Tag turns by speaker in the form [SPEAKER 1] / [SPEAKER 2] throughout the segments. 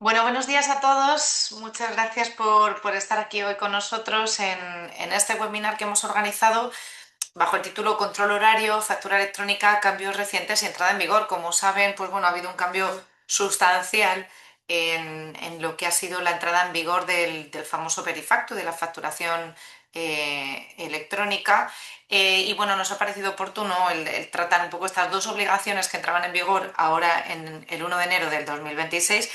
[SPEAKER 1] Bueno, buenos días a todos. Muchas gracias por estar aquí hoy con nosotros en este webinar que hemos organizado bajo el título Control horario, factura electrónica, cambios recientes y entrada en vigor. Como saben, pues bueno, ha habido un cambio sustancial en lo que ha sido la entrada en vigor del famoso Verifactu, de la facturación electrónica. Y bueno, nos ha parecido oportuno el tratar un poco estas dos obligaciones que entraban en vigor ahora en el 1 de enero del 2026.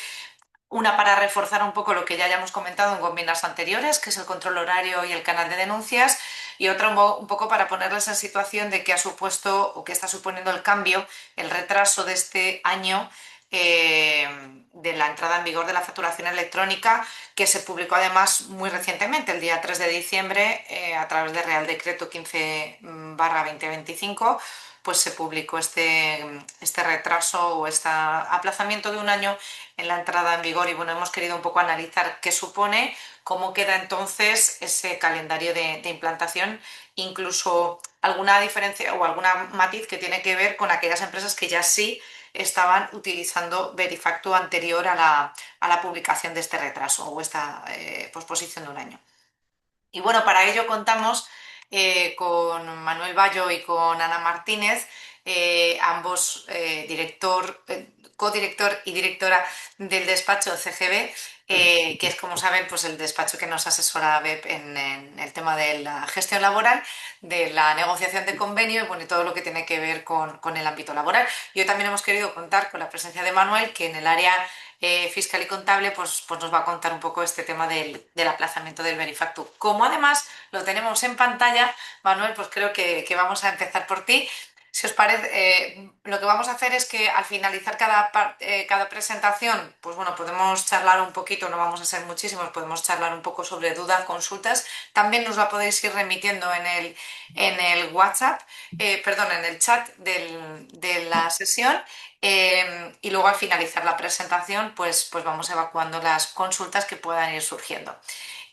[SPEAKER 1] Una para reforzar un poco lo que ya hayamos comentado en webinars anteriores, que es el control horario y el canal de denuncias, y otra un poco para ponerles en situación de qué ha supuesto o qué está suponiendo el cambio, el retraso de este año de la entrada en vigor de la facturación electrónica, que se publicó además muy recientemente, el día 3 de diciembre, a través del Real Decreto 15/2025, pues se publicó este retraso o este aplazamiento de un año en la entrada en vigor. Y bueno, hemos querido un poco analizar qué supone, cómo queda entonces ese calendario de implantación, incluso alguna diferencia o alguna matiz que tiene que ver con aquellas empresas que ya sí estaban utilizando Verifactu anterior a la publicación de este retraso o esta posposición de un año. Y bueno, para ello contamos con Manuel Bayo y con Ana Martínez, ambos codirector y directora del despacho CGB, que es, como saben, pues el despacho que nos asesora a BEP en el tema de la gestión laboral, de la negociación de convenio y bueno, y todo lo que tiene que ver con el ámbito laboral. Y hoy también hemos querido contar con la presencia de Manuel, que en el área fiscal y contable pues nos va a contar un poco este tema del aplazamiento del Verifactu. Como además lo tenemos en pantalla, Manuel, pues creo que vamos a empezar por ti. Si os parece, lo que vamos a hacer es que al finalizar cada presentación, pues bueno, podemos charlar un poquito, no vamos a ser muchísimos, podemos charlar un poco sobre dudas, consultas. También nos la podéis ir remitiendo en el WhatsApp, perdón, en el chat de la sesión. Y luego al finalizar la presentación, pues vamos evacuando las consultas que puedan ir surgiendo.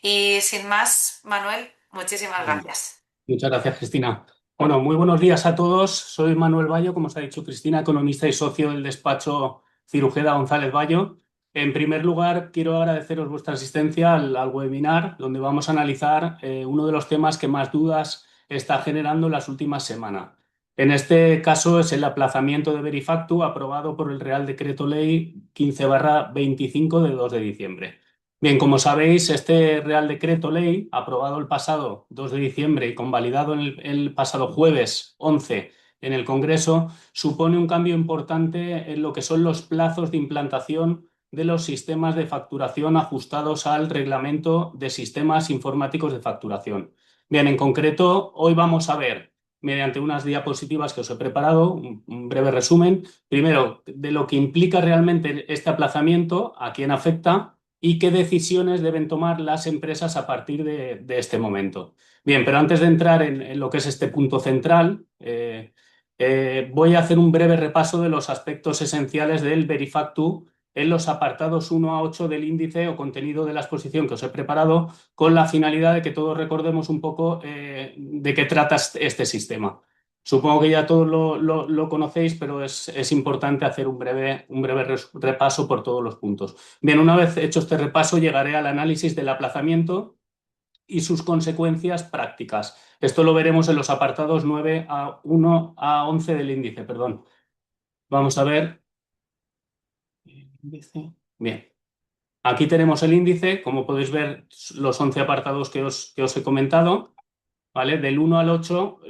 [SPEAKER 1] Y sin más, Manuel, muchísimas gracias.
[SPEAKER 2] Muchas gracias, Cristina. Bueno, muy buenos días a todos. Soy Manuel Bayo, como os ha dicho Cristina, economista y socio del despacho Cirujeda González Bayo. En primer lugar, quiero agradeceros vuestra asistencia al webinar, donde vamos a analizar uno de los temas que más dudas está generando en las últimas semanas. En este caso es el aplazamiento de Verifactu, aprobado por el Real Decreto Ley 15/25 de 2 de diciembre. Bien, como sabéis, este Real Decreto Ley, aprobado el pasado 2 de diciembre y convalidado el pasado jueves 11 en el Congreso, supone un cambio importante en lo que son los plazos de implantación de los sistemas de facturación ajustados al Reglamento de Sistemas Informáticos de Facturación. Bien, en concreto, hoy vamos a ver, mediante unas diapositivas que os he preparado, un breve resumen, primero, de lo que implica realmente este aplazamiento, a quién afecta y qué decisiones deben tomar las empresas a partir de este momento. Bien, pero antes de entrar en lo que es este punto central, voy a hacer un breve repaso de los aspectos esenciales del Verifactu en los apartados 1 a 8 del índice o contenido de la exposición que os he preparado, con la finalidad de que todos recordemos un poco de qué trata este sistema. Supongo que ya todos lo conocéis, pero es importante hacer un breve repaso por todos los puntos. Bien, una vez hecho este repaso, llegaré al análisis del aplazamiento y sus consecuencias prácticas. Esto lo veremos en los apartados 9 a 1 a 11 del índice, perdón. Vamos a ver. Bien. Aquí tenemos el índice, como podéis ver, los 11 apartados que os he comentado, ¿vale? Del 1 al 8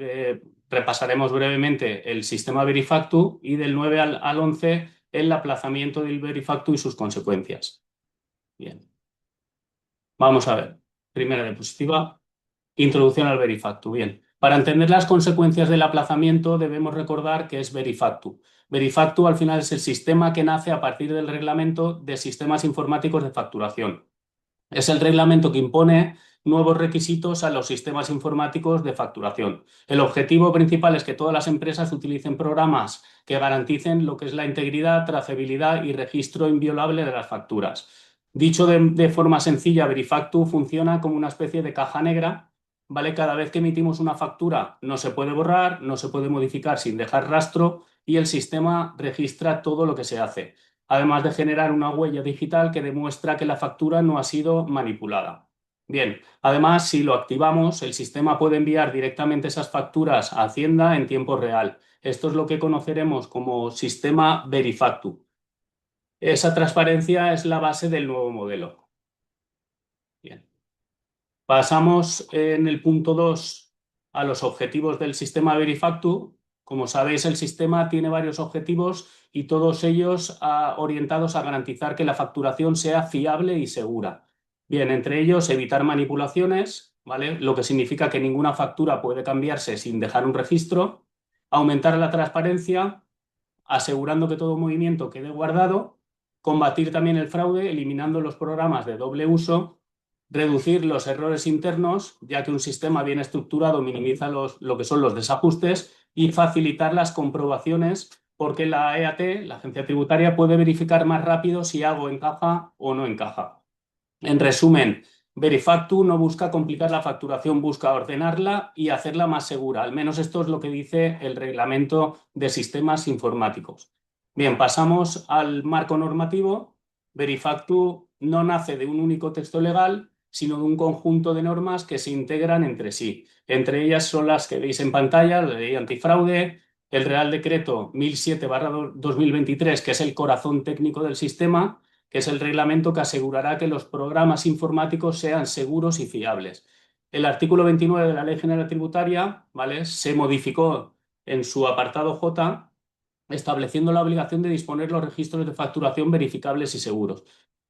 [SPEAKER 2] repasaremos brevemente el sistema Verifactu y del 9 al 11 el aplazamiento del Verifactu y sus consecuencias. Bien, vamos a ver. Primera diapositiva, introducción al Verifactu. Bien, para entender las consecuencias del aplazamiento debemos recordar que es Verifactu. Verifactu al final es el sistema que nace a partir del Reglamento de Sistemas Informáticos de Facturación. Es el reglamento que impone nuevos requisitos a los sistemas informáticos de facturación. El objetivo principal es que todas las empresas utilicen programas que garanticen lo que es la integridad, trazabilidad y registro inviolable de las facturas. Dicho de forma sencilla, Verifactu funciona como una especie de caja negra, ¿vale? Cada vez que emitimos una factura no se puede borrar, no se puede modificar sin dejar rastro y el sistema registra todo lo que se hace. además de generar una huella digital que demuestra que la factura no ha sido manipulada. Bien, además, si lo activamos, el sistema puede enviar directamente esas facturas a Hacienda en tiempo real. Esto es lo que conoceremos como sistema Verifactu. Esa transparencia es la base del nuevo modelo. Bien. Pasamos en el punto 2 a los objetivos del sistema Verifactu. Como sabéis, el sistema tiene varios objetivos y todos ellos orientados a garantizar que la facturación sea fiable y segura. Bien, entre ellos evitar manipulaciones, ¿vale? Lo que significa que ninguna factura puede cambiarse sin dejar un registro, aumentar la transparencia, asegurando que todo movimiento quede guardado, combatir también el fraude, eliminando los programas de doble uso, reducir los errores internos, ya que un sistema bien estructurado minimiza lo que son los desajustes, y facilitar las comprobaciones, porque la EAT, la agencia tributaria, puede verificar más rápido si algo encaja o no encaja. En resumen, Verifactu no busca complicar la facturación, busca ordenarla y hacerla más segura. Al menos esto es lo que dice el Reglamento de Sistemas Informáticos. Bien, pasamos al marco normativo. Verifactu no nace de un único texto legal, sino de un conjunto de normas que se integran entre sí. Entre ellas son las que veis en pantalla: la Ley Antifraude, el Real Decreto 1007/2023, que es el corazón técnico del sistema, que es el reglamento que asegurará que los programas informáticos sean seguros y fiables. El artículo 29 de la Ley General Tributaria, ¿vale?, se modificó en su apartado J, estableciendo la obligación de disponer los registros de facturación verificables y seguros.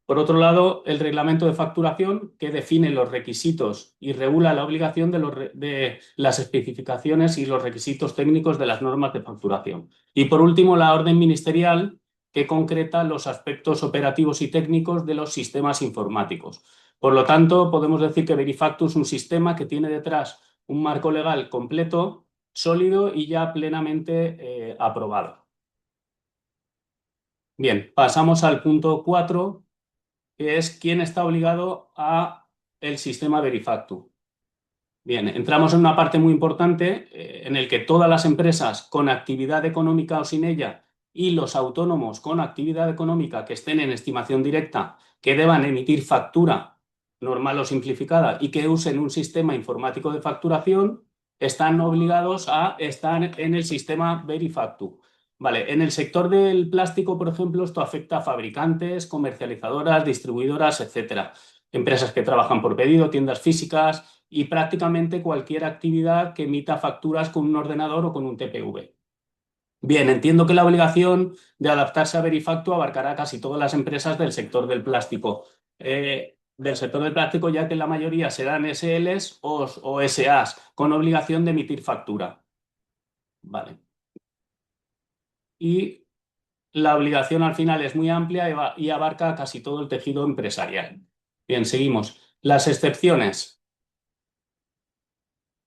[SPEAKER 2] Por otro lado, el reglamento de facturación, que define los requisitos y regula la obligación de las especificaciones y los requisitos técnicos de las normas de facturación. Y por último, la orden ministerial, que concreta los aspectos operativos y técnicos de los sistemas informáticos. Por lo tanto, podemos decir que Verifactu es un sistema que tiene detrás un marco legal completo, sólido y ya plenamente aprobado. Bien, pasamos al punto 4, que es quién está obligado a el sistema Verifactu. Bien, entramos en una parte muy importante en el que todas las empresas con actividad económica o sin ella y los autónomos con actividad económica que estén en estimación directa, que deban emitir factura normal o simplificada y que usen un sistema informático de facturación, están obligados a estar en el sistema Verifactu. Vale, en el sector del plástico, por ejemplo, esto afecta a fabricantes, comercializadoras, distribuidoras, etcétera. Empresas que trabajan por pedido, tiendas físicas y prácticamente cualquier actividad que emita facturas con un ordenador o con un TPV. Bien, entiendo que la obligación de adaptarse a Verifactu abarcará casi todas las empresas del sector del plástico. Ya que la mayoría serán SLs o SAs, con obligación de emitir factura. Vale. Y la obligación al final es muy amplia y abarca casi todo el tejido empresarial. Bien, seguimos. Las excepciones.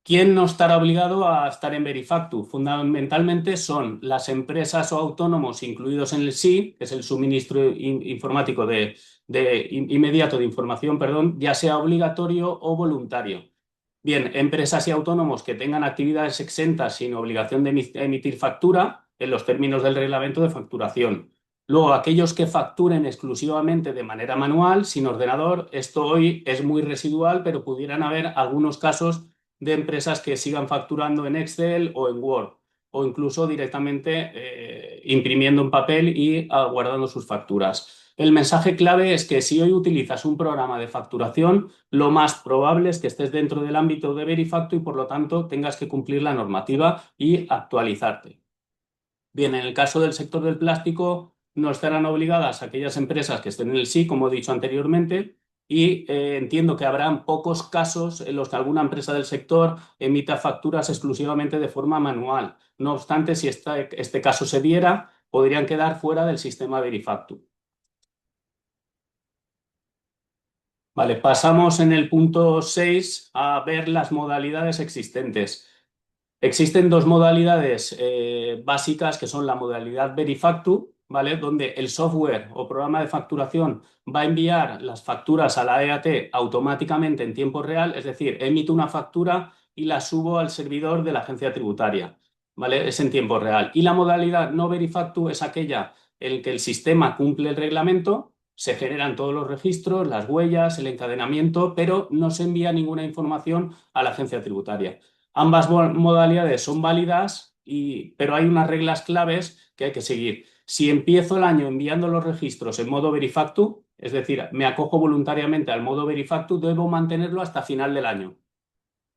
[SPEAKER 2] ¿Quién no estará obligado a estar en Verifactu? Fundamentalmente son las empresas o autónomos incluidos en el SI, que es el suministro informático inmediato de información, perdón, ya sea obligatorio o voluntario. Bien, empresas y autónomos que tengan actividades exentas sin obligación de emitir factura en los términos del reglamento de facturación. Luego, aquellos que facturen exclusivamente de manera manual, sin ordenador, esto hoy es muy residual, pero pudieran haber algunos casos de empresas que sigan facturando en Excel o en Word, o incluso directamente imprimiendo en papel y guardando sus facturas. El mensaje clave es que si hoy utilizas un programa de facturación, lo más probable es que estés dentro del ámbito de Verifactu y por lo tanto tengas que cumplir la normativa y actualizarte. Bien, en el caso del sector del plástico, no estarán obligadas aquellas empresas que estén en el sí, como he dicho anteriormente, y entiendo que habrán pocos casos en los que alguna empresa del sector emita facturas exclusivamente de forma manual. No obstante, si este caso se diera, podrían quedar fuera del sistema Verifactu. Vale, pasamos en el punto 6 a ver las modalidades existentes. Existen dos modalidades básicas, que son la modalidad Verifactu, ¿vale?, donde el software o programa de facturación va a enviar las facturas a la EAT automáticamente en tiempo real, es decir, emito una factura y la subo al servidor de la agencia tributaria. ¿vale? Es en tiempo real. Y la modalidad no verifactu es aquella en que el sistema cumple el reglamento, se generan todos los registros, las huellas, el encadenamiento, pero no se envía ninguna información a la agencia tributaria. Ambas modalidades son válidas, pero hay unas reglas claves que hay que seguir. Si empiezo el año enviando los registros en modo verifactu, es decir, me acojo voluntariamente al modo verifactu, debo mantenerlo hasta final del año.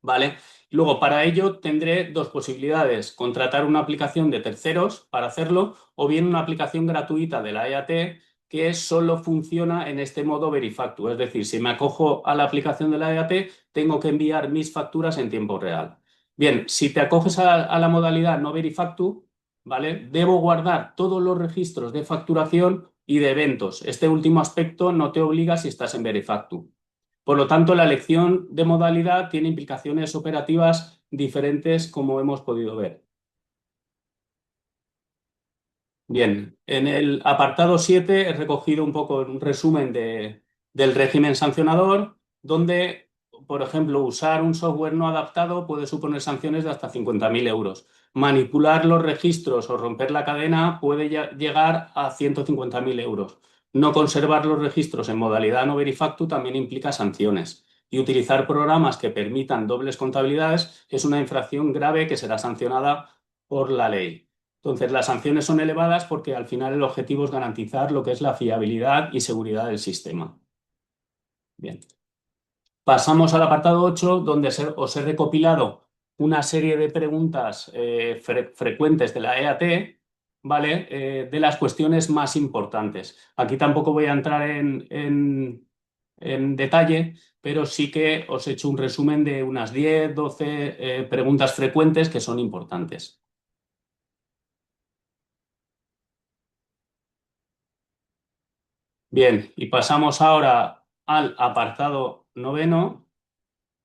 [SPEAKER 2] ¿Vale? Luego, para ello tendré dos posibilidades: contratar una aplicación de terceros para hacerlo o bien una aplicación gratuita de la EAT que solo funciona en este modo Verifactu. Es decir, si me acojo a la aplicación de la EAT, tengo que enviar mis facturas en tiempo real. Bien, si te acoges a la modalidad no Verifactu, ¿vale? Debo guardar todos los registros de facturación y de eventos. Este último aspecto no te obliga si estás en Verifactu. Por lo tanto, la elección de modalidad tiene implicaciones operativas diferentes, como hemos podido ver. Bien, en el apartado 7 he recogido un poco un resumen del régimen sancionador, donde, por ejemplo, usar un software no adaptado puede suponer sanciones de hasta 50.000 euros. Manipular los registros o romper la cadena puede llegar a 150.000 euros. No conservar los registros en modalidad no verifactu también implica sanciones. Y utilizar programas que permitan dobles contabilidades es una infracción grave que será sancionada por la ley. Entonces, las sanciones son elevadas porque al final el objetivo es garantizar lo que es la fiabilidad y seguridad del sistema. Bien. Pasamos al apartado 8, donde os he recopilado una serie de preguntas frecuentes de la EAT, ¿vale? De las cuestiones más importantes. Aquí tampoco voy a entrar en detalle, pero sí que os he hecho un resumen de unas 10, 12 preguntas frecuentes que son importantes. Bien, y pasamos ahora al apartado noveno,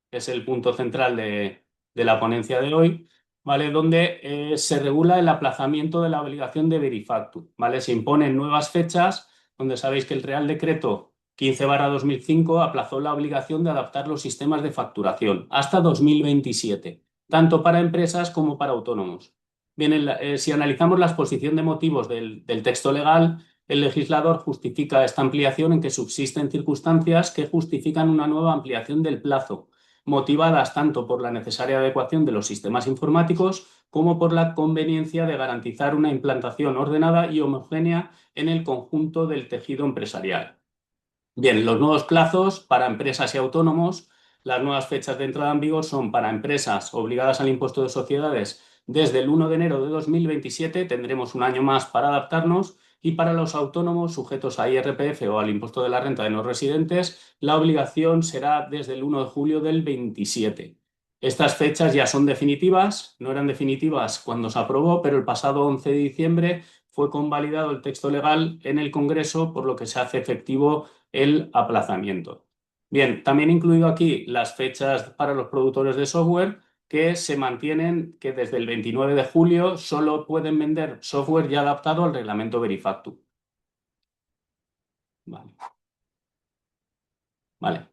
[SPEAKER 2] que es el punto central de la ponencia de hoy, ¿vale? Donde se regula el aplazamiento de la obligación de Verifactu, ¿vale? Se imponen nuevas fechas, donde sabéis que el Real Decreto 15/2005 aplazó la obligación de adaptar los sistemas de facturación hasta 2027, tanto para empresas como para autónomos. Bien, si analizamos la exposición de motivos del texto legal, el legislador justifica esta ampliación en que subsisten circunstancias que justifican una nueva ampliación del plazo, motivadas tanto por la necesaria adecuación de los sistemas informáticos como por la conveniencia de garantizar una implantación ordenada y homogénea en el conjunto del tejido empresarial. Bien, los nuevos plazos para empresas y autónomos. Las nuevas fechas de entrada en vigor son para empresas obligadas al impuesto de sociedades desde el 1 de enero de 2027, tendremos un año más para adaptarnos, y para los autónomos sujetos a IRPF o al impuesto de la renta de no residentes, la obligación será desde el 1 de julio del 27. Estas fechas ya son definitivas, no eran definitivas cuando se aprobó, pero el pasado 11 de diciembre fue convalidado el texto legal en el Congreso, por lo que se hace efectivo el aplazamiento. Bien, también he incluido aquí las fechas para los productores de software, que se mantienen, que desde el 29 de julio solo pueden vender software ya adaptado al reglamento Verifactu. Vale. Vale.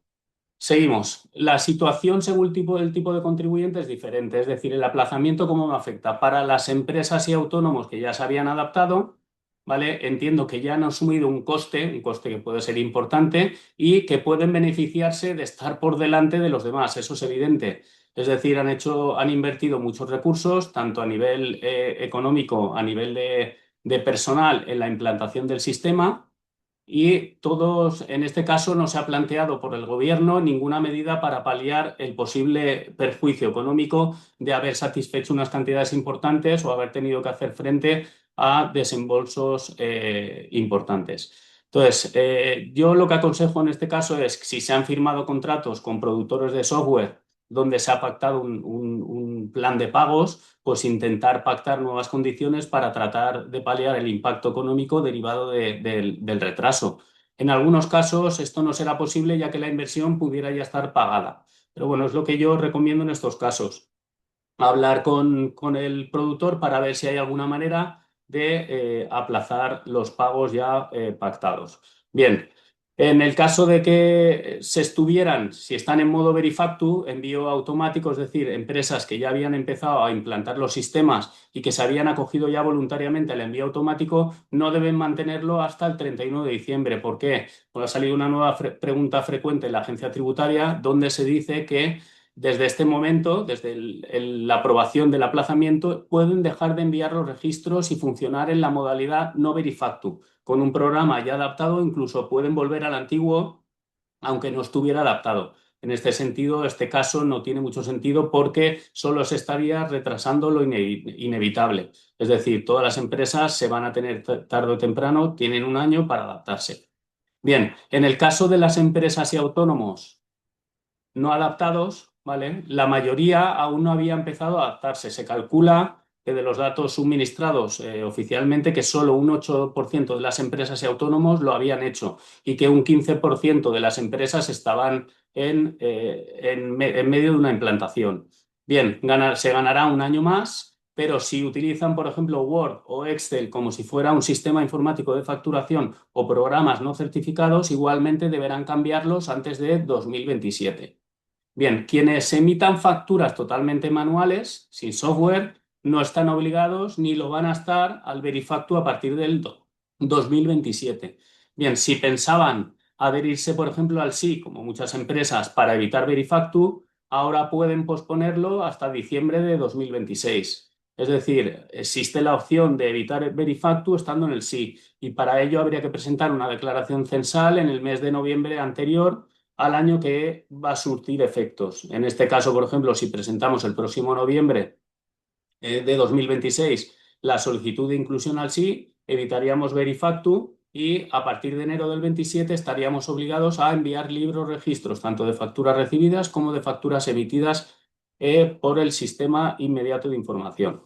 [SPEAKER 2] Seguimos. La situación según el tipo de contribuyente es diferente, es decir, el aplazamiento cómo me afecta. Para las empresas y autónomos que ya se habían adaptado, ¿vale? Entiendo que ya han asumido un coste que puede ser importante y que pueden beneficiarse de estar por delante de los demás, eso es evidente. Es decir, han invertido muchos recursos, tanto a nivel económico, a nivel de personal en la implantación del sistema, y todos, en este caso, no se ha planteado por el gobierno ninguna medida para paliar el posible perjuicio económico de haber satisfecho unas cantidades importantes o haber tenido que hacer frente a desembolsos importantes. Entonces, yo lo que aconsejo en este caso es que si se han firmado contratos con productores de software donde se ha pactado un plan de pagos, pues intentar pactar nuevas condiciones para tratar de paliar el impacto económico derivado del retraso. En algunos casos esto no será posible, ya que la inversión pudiera ya estar pagada. Pero bueno, es lo que yo recomiendo en estos casos: hablar con el productor para ver si hay alguna manera de aplazar los pagos ya pactados. Bien. En el caso de que se estuvieran, si están en modo Verifactu, envío automático, es decir, empresas que ya habían empezado a implantar los sistemas y que se habían acogido ya voluntariamente al envío automático, no deben mantenerlo hasta el 31 de diciembre. ¿Por qué? Pues ha salido una nueva pregunta frecuente en la agencia tributaria donde se dice que desde este momento, desde la aprobación del aplazamiento, pueden dejar de enviar los registros y funcionar en la modalidad no Verifactu. Con un programa ya adaptado, incluso pueden volver al antiguo, aunque no estuviera adaptado. En este sentido, este caso no tiene mucho sentido porque solo se estaría retrasando lo inevitable. Es decir, todas las empresas se van a tener tarde o temprano, tienen un año para adaptarse. Bien, en el caso de las empresas y autónomos no adaptados, ¿vale? La mayoría aún no había empezado a adaptarse. Se calcula que de los datos suministrados oficialmente, que solo un 8% de las empresas y autónomos lo habían hecho y que un 15% de las empresas estaban en medio de una implantación. Bien, se ganará un año más. Pero si utilizan, por ejemplo, Word o Excel como si fuera un sistema informático de facturación o programas no certificados, igualmente deberán cambiarlos antes de 2027. Bien, quienes emitan facturas totalmente manuales, sin software, no están obligados ni lo van a estar al Verifactu a partir del 2027. Bien, si pensaban adherirse, por ejemplo, al SI, como muchas empresas, para evitar Verifactu, ahora pueden posponerlo hasta diciembre de 2026. Es decir, existe la opción de evitar Verifactu estando en el SI y para ello habría que presentar una declaración censal en el mes de noviembre anterior al año que va a surtir efectos. En este caso, por ejemplo, si presentamos el próximo noviembre de 2026 la solicitud de inclusión al sí, evitaríamos Verifactu y a partir de enero del 27 estaríamos obligados a enviar libros registros, tanto de facturas recibidas como de facturas emitidas por el sistema inmediato de información.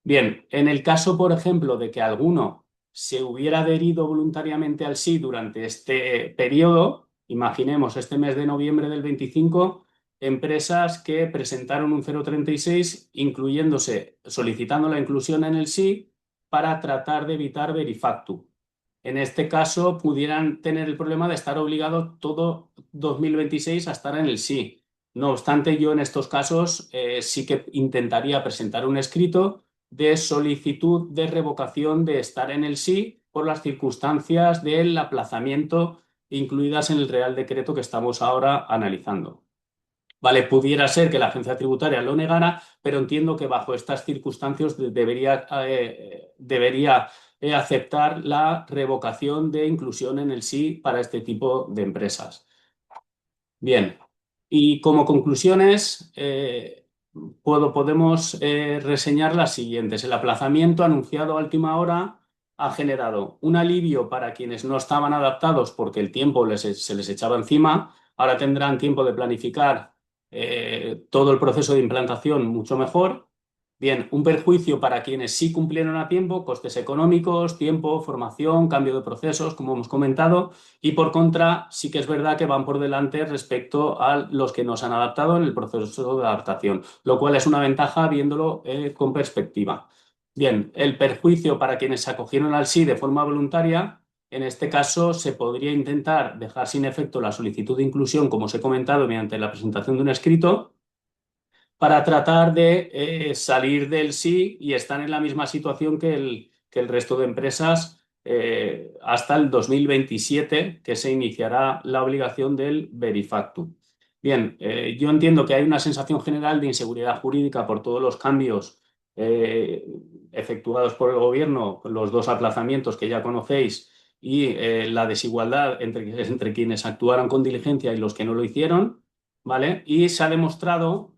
[SPEAKER 2] Bien, en el caso, por ejemplo, de que alguno se hubiera adherido voluntariamente al sí durante este periodo, imaginemos este mes de noviembre del 25, empresas que presentaron un 036 incluyéndose, solicitando la inclusión en el sí para tratar de evitar Verifactu. En este caso, pudieran tener el problema de estar obligados todo 2026 a estar en el sí. No obstante, yo en estos casos sí que intentaría presentar un escrito de solicitud de revocación de estar en el sí por las circunstancias del aplazamiento incluidas en el Real Decreto que estamos ahora analizando. Vale, pudiera ser que la agencia tributaria lo negara, pero entiendo que bajo estas circunstancias debería aceptar la revocación de inclusión en el sí para este tipo de empresas. Bien, y como conclusiones, podemos reseñar las siguientes. El aplazamiento anunciado a última hora ha generado un alivio para quienes no estaban adaptados porque el tiempo se les echaba encima. Ahora tendrán tiempo de planificar todo el proceso de implantación mucho mejor. Bien, un perjuicio para quienes sí cumplieron a tiempo, costes económicos, tiempo, formación, cambio de procesos, como hemos comentado. Y por contra, sí que es verdad que van por delante respecto a los que nos han adaptado en el proceso de adaptación, lo cual es una ventaja viéndolo con perspectiva. Bien, el perjuicio para quienes se acogieron al sí de forma voluntaria, en este caso se podría intentar dejar sin efecto la solicitud de inclusión, como os he comentado, mediante la presentación de un escrito para tratar de salir del sí y estar en la misma situación que el resto de empresas hasta el 2027, que se iniciará la obligación del Verifactu. Bien, yo entiendo que hay una sensación general de inseguridad jurídica por todos los cambios eh, efectuados por el Gobierno, los dos aplazamientos que ya conocéis y la desigualdad entre quienes actuaron con diligencia y los que no lo hicieron, ¿vale? Y se ha demostrado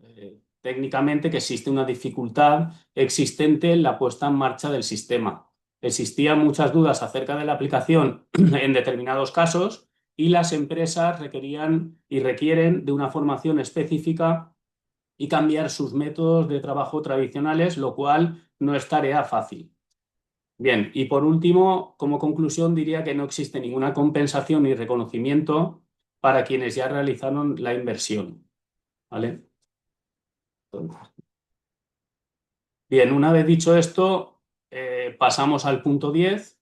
[SPEAKER 2] técnicamente que existe una dificultad existente en la puesta en marcha del sistema. Existían muchas dudas acerca de la aplicación en determinados casos y las empresas requerían y requieren de una formación específica y cambiar sus métodos de trabajo tradicionales, lo cual no es tarea fácil. Bien, y por último, como conclusión, diría que no existe ninguna compensación ni reconocimiento para quienes ya realizaron la inversión. ¿Vale? Bien, una vez dicho esto, pasamos al punto 10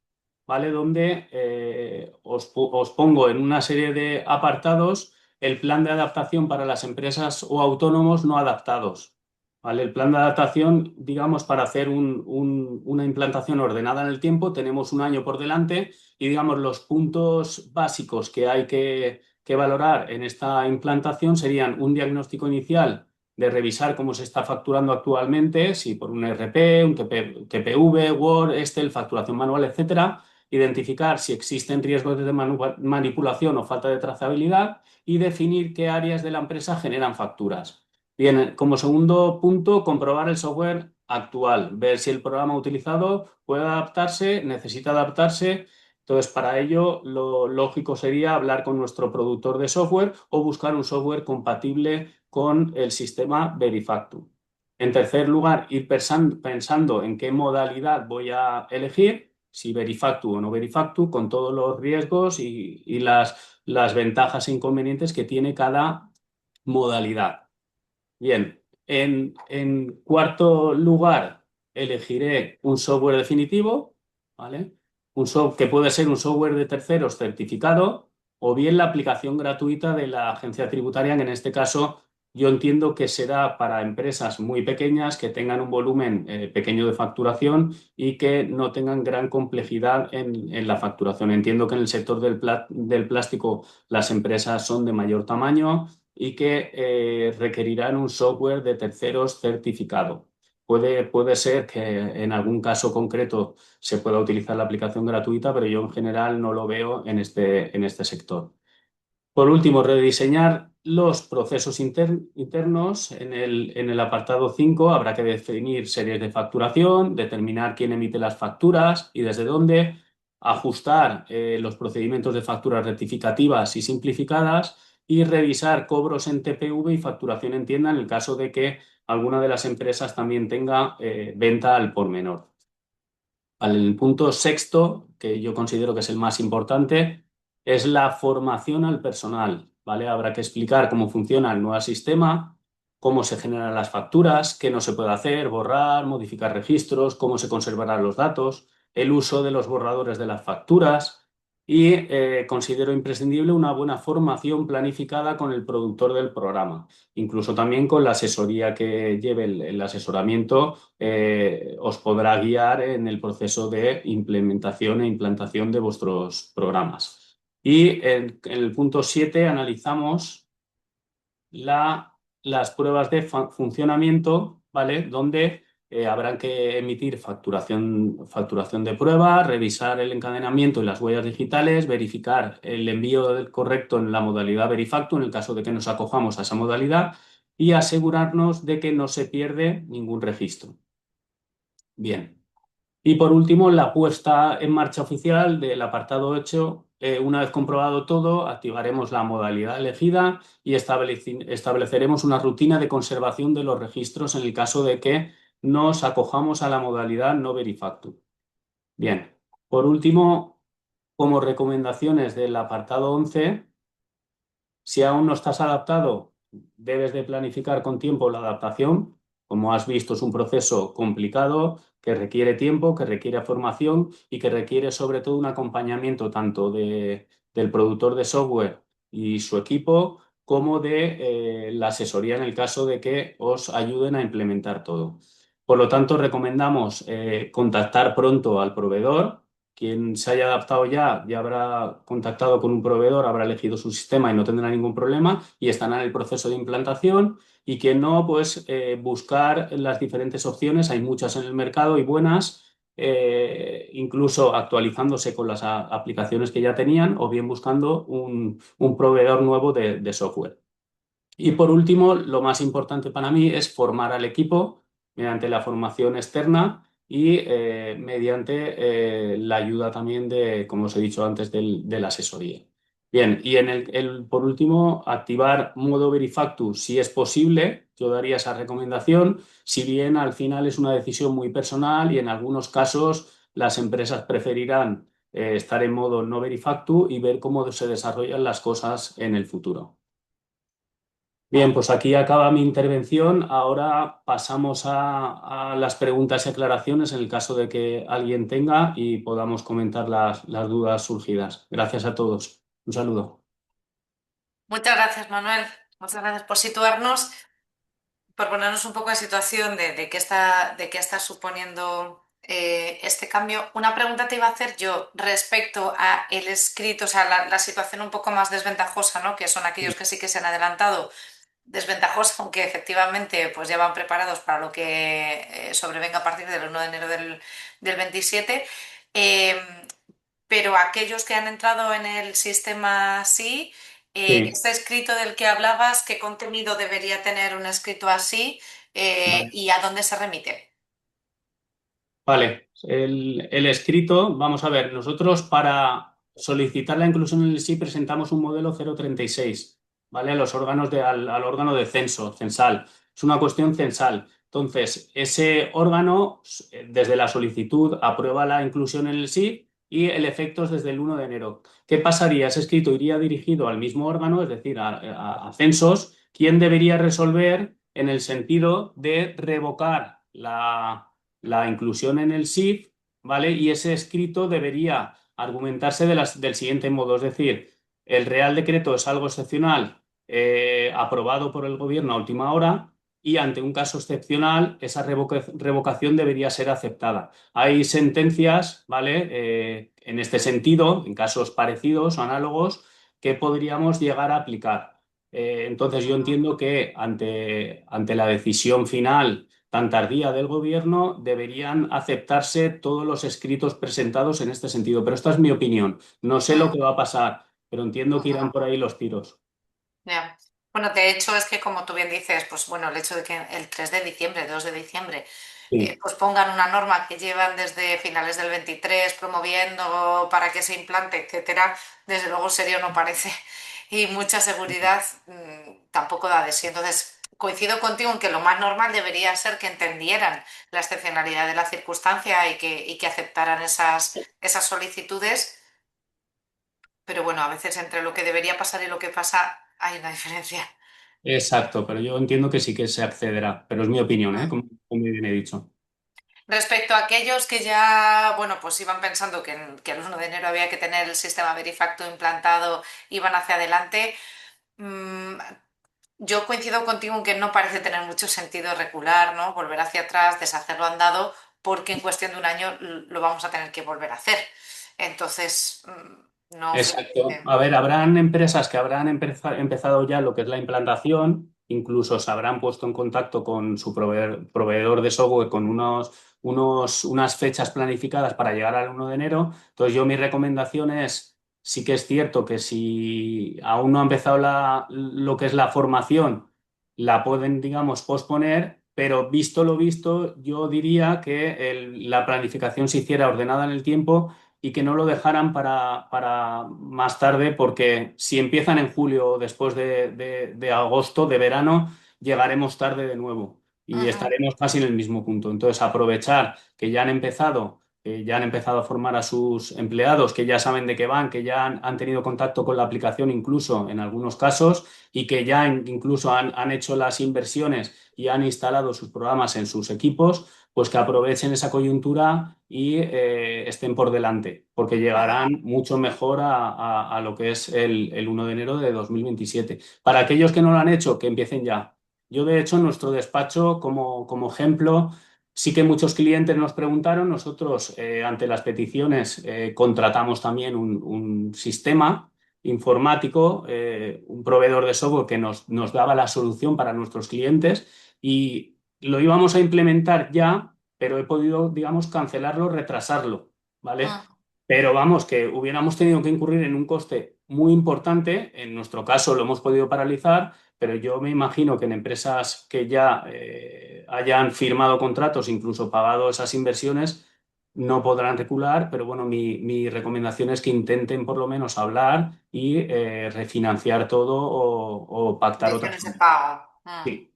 [SPEAKER 2] ¿vale? Donde os pongo en una serie de apartados el plan de adaptación para las empresas o autónomos no adaptados, ¿vale? El plan de adaptación, digamos, para hacer una implantación ordenada en el tiempo, tenemos un año por delante y, digamos, los puntos básicos que hay que valorar en esta implantación serían un diagnóstico inicial de revisar cómo se está facturando actualmente, si por un ERP, un TPV, Word, Excel, facturación manual, etcétera, identificar si existen riesgos de manipulación o falta de trazabilidad y definir qué áreas de la empresa generan facturas. Bien, como segundo punto, comprobar el software actual, ver si el programa utilizado puede adaptarse, necesita adaptarse. Entonces, para ello, lo lógico sería hablar con nuestro productor de software o buscar un software compatible con el sistema Verifactu. En tercer lugar, ir pensando en qué modalidad voy a elegir, si Verifactu o no Verifactu, con todos los riesgos y las ventajas e inconvenientes que tiene cada modalidad. Bien, en cuarto lugar, elegiré un software definitivo, ¿vale? Que puede ser un software de terceros certificado o bien la aplicación gratuita de la agencia tributaria, que en este caso yo entiendo que será para empresas muy pequeñas que tengan un volumen pequeño de facturación y que no tengan gran complejidad en la facturación. Entiendo que en el sector del plástico las empresas son de mayor tamaño y que requerirán un software de terceros certificado. Puede ser que en algún caso concreto se pueda utilizar la aplicación gratuita, pero yo en general no lo veo en este sector. Por último, rediseñar los procesos internos. En el apartado 5 habrá que definir series de facturación, determinar quién emite las facturas y desde dónde, ajustar los procedimientos de facturas rectificativas y simplificadas y revisar cobros en TPV y facturación en tienda en el caso de que alguna de las empresas también tenga venta al por menor. El punto sexto, que yo considero que es el más importante, es la formación al personal, ¿vale? Habrá que explicar cómo funciona el nuevo sistema, cómo se generan las facturas, qué no se puede hacer, borrar, modificar registros, cómo se conservarán los datos, el uso de los borradores de las facturas y considero imprescindible una buena formación planificada con el productor del programa, incluso también con la asesoría que lleve el asesoramiento os podrá guiar en el proceso de implementación e implantación de vuestros programas. Y en el punto 7 analizamos las pruebas de funcionamiento, ¿vale? Donde habrán que emitir facturación de prueba, revisar el encadenamiento y las huellas digitales, verificar el envío correcto en la modalidad Verifactu, en el caso de que nos acojamos a esa modalidad, y asegurarnos de que no se pierde ningún registro. Bien. Y por último, la puesta en marcha oficial del apartado 8. Una vez comprobado todo, activaremos la modalidad elegida y estableceremos una rutina de conservación de los registros en el caso de que nos acojamos a la modalidad no Verifactu. Bien, por último, como recomendaciones del apartado 11. Si aún no estás adaptado, debes de planificar con tiempo la adaptación. Como has visto, es un proceso complicado que requiere tiempo, que requiere formación y que requiere sobre todo un acompañamiento tanto del productor de software y su equipo como de la asesoría en el caso de que os ayuden a implementar todo. Por lo tanto, recomendamos contactar pronto al proveedor. Quien se haya adaptado ya habrá contactado con un proveedor, habrá elegido su sistema y no tendrá ningún problema y estará en el proceso de implantación. Y quien no, pues buscar las diferentes opciones. Hay muchas en el mercado y buenas, incluso actualizándose con las aplicaciones que ya tenían o bien buscando un proveedor nuevo de software. Y por último, lo más importante para mí es formar al equipo mediante la formación externa y mediante la ayuda también de, como os he dicho antes, de la asesoría. Bien, y por último, activar modo Verifactu si es posible. Yo daría esa recomendación, si bien al final es una decisión muy personal y en algunos casos las empresas preferirán estar en modo no Verifactu y ver cómo se desarrollan las cosas en el futuro. Bien, pues aquí acaba mi intervención. Ahora pasamos a las preguntas y aclaraciones en el caso de que alguien tenga y podamos comentar las dudas surgidas. Gracias a todos. Un saludo.
[SPEAKER 1] Muchas gracias, Manuel. Muchas gracias por situarnos, por ponernos un poco en situación de qué está suponiendo este cambio. Una pregunta te iba a hacer yo respecto a el escrito, o sea, la situación un poco más desventajosa, ¿no? Que son aquellos que sí que se han adelantado. Desventajosa, aunque efectivamente pues ya van preparados para lo que sobrevenga a partir del 1 de enero del 27. Eh, pero aquellos que han entrado en el sistema sí,
[SPEAKER 2] Sí,
[SPEAKER 1] este escrito del que hablabas, ¿qué contenido debería tener un escrito así
[SPEAKER 2] vale.
[SPEAKER 1] y a dónde se remite?
[SPEAKER 2] Vale, el escrito, vamos a ver, nosotros para solicitar la inclusión en el SI presentamos un modelo 036, ¿vale? A los órganos al órgano de censo, censal. Es una cuestión censal. Entonces, ese órgano, desde la solicitud, aprueba la inclusión en el SI y el efecto es desde el 1 de enero. ¿Qué pasaría? Ese escrito iría dirigido al mismo órgano, es decir, a censos, quien debería resolver en el sentido de revocar la inclusión en el SIF, ¿vale? Y ese escrito debería argumentarse del siguiente modo, es decir, el Real Decreto es algo excepcional, aprobado por el Gobierno a última hora, y ante un caso excepcional, esa revocación debería ser aceptada. Hay sentencias, ¿vale? En este sentido, en casos parecidos o análogos, que podríamos llegar a aplicar. Entonces, yo entiendo que ante la decisión final tan tardía del gobierno, deberían aceptarse todos los escritos presentados en este sentido. Pero esta es mi opinión. No sé lo
[SPEAKER 1] Mm,
[SPEAKER 2] que va a pasar, pero entiendo que irán
[SPEAKER 1] ujú.
[SPEAKER 2] por ahí los tiros.
[SPEAKER 1] Ya. Bueno, de hecho es que como tú bien dices, pues bueno, el hecho de que el 3 de diciembre, 2 de diciembre,
[SPEAKER 2] Sí,
[SPEAKER 1] pues pongan una norma que llevan desde finales del 23 promoviendo para que se implante, etcétera, desde luego serio no parece. Y mucha seguridad tampoco da de sí. Entonces, coincido contigo en que lo más normal debería ser que entendieran la excepcionalidad de la circunstancia y que aceptaran esas solicitudes, pero bueno, a veces entre lo que debería pasar y lo que pasa hay una diferencia.
[SPEAKER 2] exacto, pero yo entiendo que sí que se accederá, pero es mi opinión, ¿eh?
[SPEAKER 1] Mm.
[SPEAKER 2] Como bien he dicho.
[SPEAKER 1] Respecto a aquellos que ya, bueno, pues iban pensando que el 1 de enero había que tener el sistema Verifacto implantado, iban hacia adelante, mm, yo coincido contigo en que no parece tener mucho sentido recular, ¿no? Volver hacia atrás, deshacer lo andado, porque en cuestión de un año lo vamos a tener que volver a hacer. Entonces, no,
[SPEAKER 2] Exacto. A ver, habrán empresas que habrán empezado ya lo que es la implantación, incluso se habrán puesto en contacto con su proveedor de software con unas fechas planificadas para llegar al 1 de enero. Entonces, yo mi recomendación es, sí que es cierto que si aún no ha empezado lo que es la formación, la pueden, digamos, posponer, pero visto lo visto, yo diría que la planificación se hiciera ordenada en el tiempo y que no lo dejaran para más tarde, porque si empiezan en julio o después de agosto, de verano, llegaremos tarde de nuevo y
[SPEAKER 1] ujú,
[SPEAKER 2] estaremos casi en el mismo punto. Entonces, aprovechar que ya han empezado a formar a sus empleados, que ya saben de qué van, que ya han tenido contacto con la aplicación incluso en algunos casos y que ya incluso han hecho las inversiones y han instalado sus programas en sus equipos, pues que aprovechen esa coyuntura y estén por delante, porque
[SPEAKER 1] ujú.
[SPEAKER 2] llegarán mucho mejor a lo que es el 1 de enero de 2027. Para aquellos que no lo han hecho, que empiecen ya. Yo, de hecho, en nuestro despacho, como ejemplo, sí que muchos clientes nos preguntaron, nosotros ante las peticiones contratamos también un sistema informático, un proveedor de software que nos daba la solución para nuestros clientes y lo íbamos a implementar ya, pero he podido, digamos, cancelarlo, retrasarlo, ¿vale?
[SPEAKER 1] Mm.
[SPEAKER 2] Pero vamos, que hubiéramos tenido que incurrir en un coste muy importante, en nuestro caso lo hemos podido paralizar, pero yo me imagino que en empresas que ya hayan firmado contratos, incluso pagado esas inversiones, no podrán recular, pero bueno, mi recomendación es que intenten por lo menos hablar y refinanciar todo o pactar otra
[SPEAKER 1] Condiciones de
[SPEAKER 2] solución.
[SPEAKER 1] pago.
[SPEAKER 2] Sí.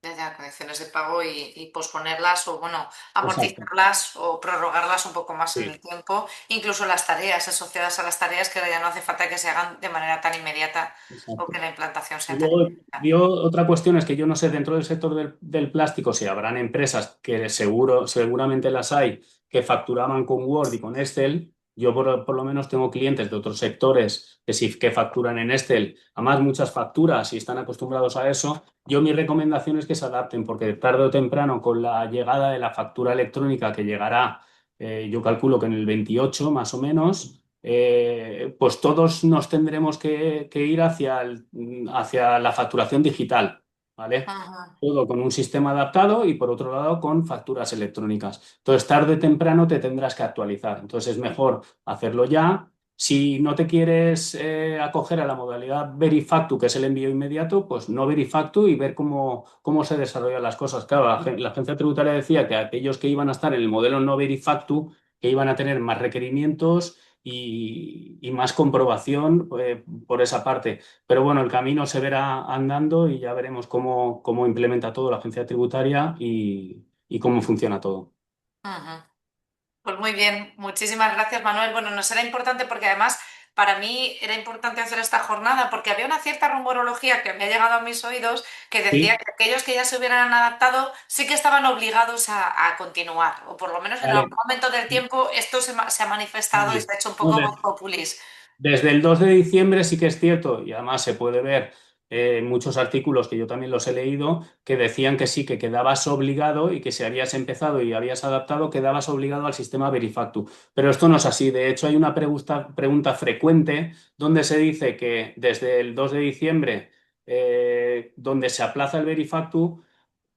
[SPEAKER 1] Ya, ya, condiciones de pago y posponerlas o, bueno,
[SPEAKER 2] Exacto.
[SPEAKER 1] amortizarlas o prorrogarlas un poco más en
[SPEAKER 2] Sí,
[SPEAKER 1] el tiempo. Incluso las tareas asociadas a las tareas que ahora ya no hace falta que se hagan de manera tan inmediata o
[SPEAKER 2] exacto.
[SPEAKER 1] que la implantación
[SPEAKER 2] Y
[SPEAKER 1] sea tan
[SPEAKER 2] luego
[SPEAKER 1] inmediata.
[SPEAKER 2] dio otra cuestión, es que yo no sé, dentro del sector del plástico, si habrán empresas que seguramente las hay, que facturaban con Word y con Excel. Yo por lo menos tengo clientes de otros sectores que sí que facturan en Excel, además muchas facturas y están acostumbrados a eso. Yo mi recomendación es que se adapten, porque tarde o temprano, con la llegada de la factura electrónica que llegará, yo calculo que en el 28 más o menos, pues todos nos tendremos que ir hacia la facturación digital, ¿vale?
[SPEAKER 1] Ujú,
[SPEAKER 2] Todo con un sistema adaptado y por otro lado con facturas electrónicas. Entonces, tarde o temprano te tendrás que actualizar. Entonces, es mejor hacerlo ya. Si no te quieres acoger a la modalidad Verifactu, que es el envío inmediato, pues no Verifactu y ver cómo se desarrollan las cosas. Claro, la agencia tributaria decía que aquellos que iban a estar en el modelo no Verifactu, que iban a tener más requerimientos y más comprobación por esa parte. Pero bueno, el camino se verá andando y ya veremos cómo implementa todo la agencia tributaria y cómo funciona todo.
[SPEAKER 1] ujú. Pues muy bien, muchísimas gracias, Manuel. Bueno, nos era importante porque además para mí era importante hacer esta jornada porque había una cierta rumorología que había llegado a mis oídos que decía
[SPEAKER 2] Sí,
[SPEAKER 1] que aquellos que ya se hubieran adaptado sí que estaban obligados a continuar, o por lo menos en algún
[SPEAKER 2] vale.
[SPEAKER 1] momento del tiempo esto se ha manifestado y se
[SPEAKER 2] Vale.
[SPEAKER 1] ha hecho un
[SPEAKER 2] No,
[SPEAKER 1] poco voz populis.
[SPEAKER 2] desde el 2 de diciembre sí que es cierto, y además se puede ver muchos artículos que yo también los he leído, que decían que sí, que quedabas obligado y que si habías empezado y habías adaptado, quedabas obligado al sistema Verifactu. Pero esto no es así. De hecho, hay una pregunta frecuente donde se dice que desde el 2 de diciembre, donde se aplaza el Verifactu,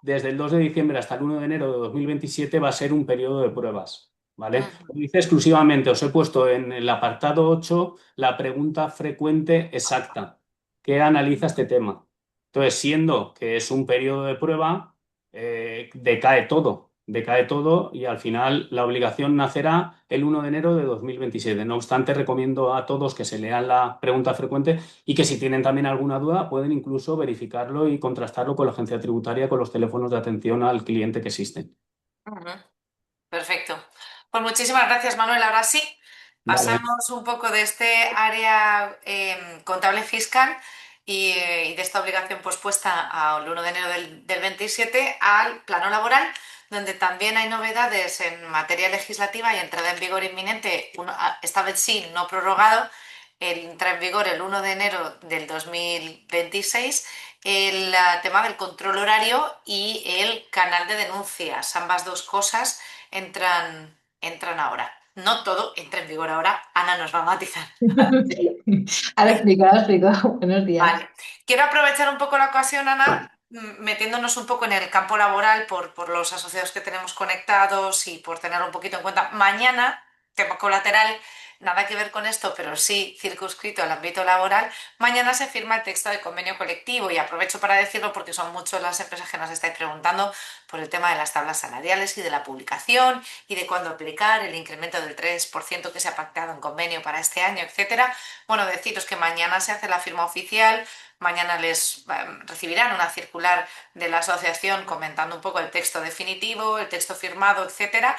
[SPEAKER 2] desde el 2 de diciembre hasta el 1 de enero de 2027 va a ser un periodo de pruebas, ¿vale?
[SPEAKER 1] Ujú,
[SPEAKER 2] Dice exclusivamente, os he puesto en el apartado 8 la pregunta frecuente exacta que analiza este tema. Entonces, siendo que es un periodo de prueba, decae todo y al final la obligación nacerá el 1 de enero de 2027. No obstante, recomiendo a todos que se lean la pregunta frecuente y que si tienen también alguna duda pueden incluso verificarlo y contrastarlo con la agencia tributaria, con los teléfonos de atención al cliente que existen.
[SPEAKER 1] ujú. Perfecto. Pues muchísimas gracias, Manuel. Ahora sí,
[SPEAKER 2] Vale.
[SPEAKER 1] pasamos un poco de este área contable fiscal y de esta obligación pues puesta al 1 de enero del 27 al plano laboral, donde también hay novedades en materia legislativa y entrada en vigor inminente, esta vez sí, no prorrogado, entra en vigor el 1 de enero del 2026 el tema del control horario y el canal de denuncias. Ambas dos cosas entran ahora. No todo entra en vigor ahora. Ana nos va a matizar.
[SPEAKER 3] Ahora explico, ahora explico. Buenos días.
[SPEAKER 1] Vale. Quiero aprovechar un poco la ocasión, Ana, metiéndonos un poco en el campo laboral por los asociados que tenemos conectados y por tener un poquito en cuenta. Mañana, tema colateral, nada que ver con esto, pero sí circunscrito al ámbito laboral, mañana se firma el texto de convenio colectivo y aprovecho para decirlo porque son muchas las empresas que nos estáis preguntando por el tema de las tablas salariales y de la publicación y de cuándo aplicar el incremento del 3% que se ha pactado en convenio para este año, etcétera. Bueno, deciros que mañana se hace la firma oficial, mañana les recibirán una circular de la asociación comentando un poco el texto definitivo, el texto firmado, etcétera.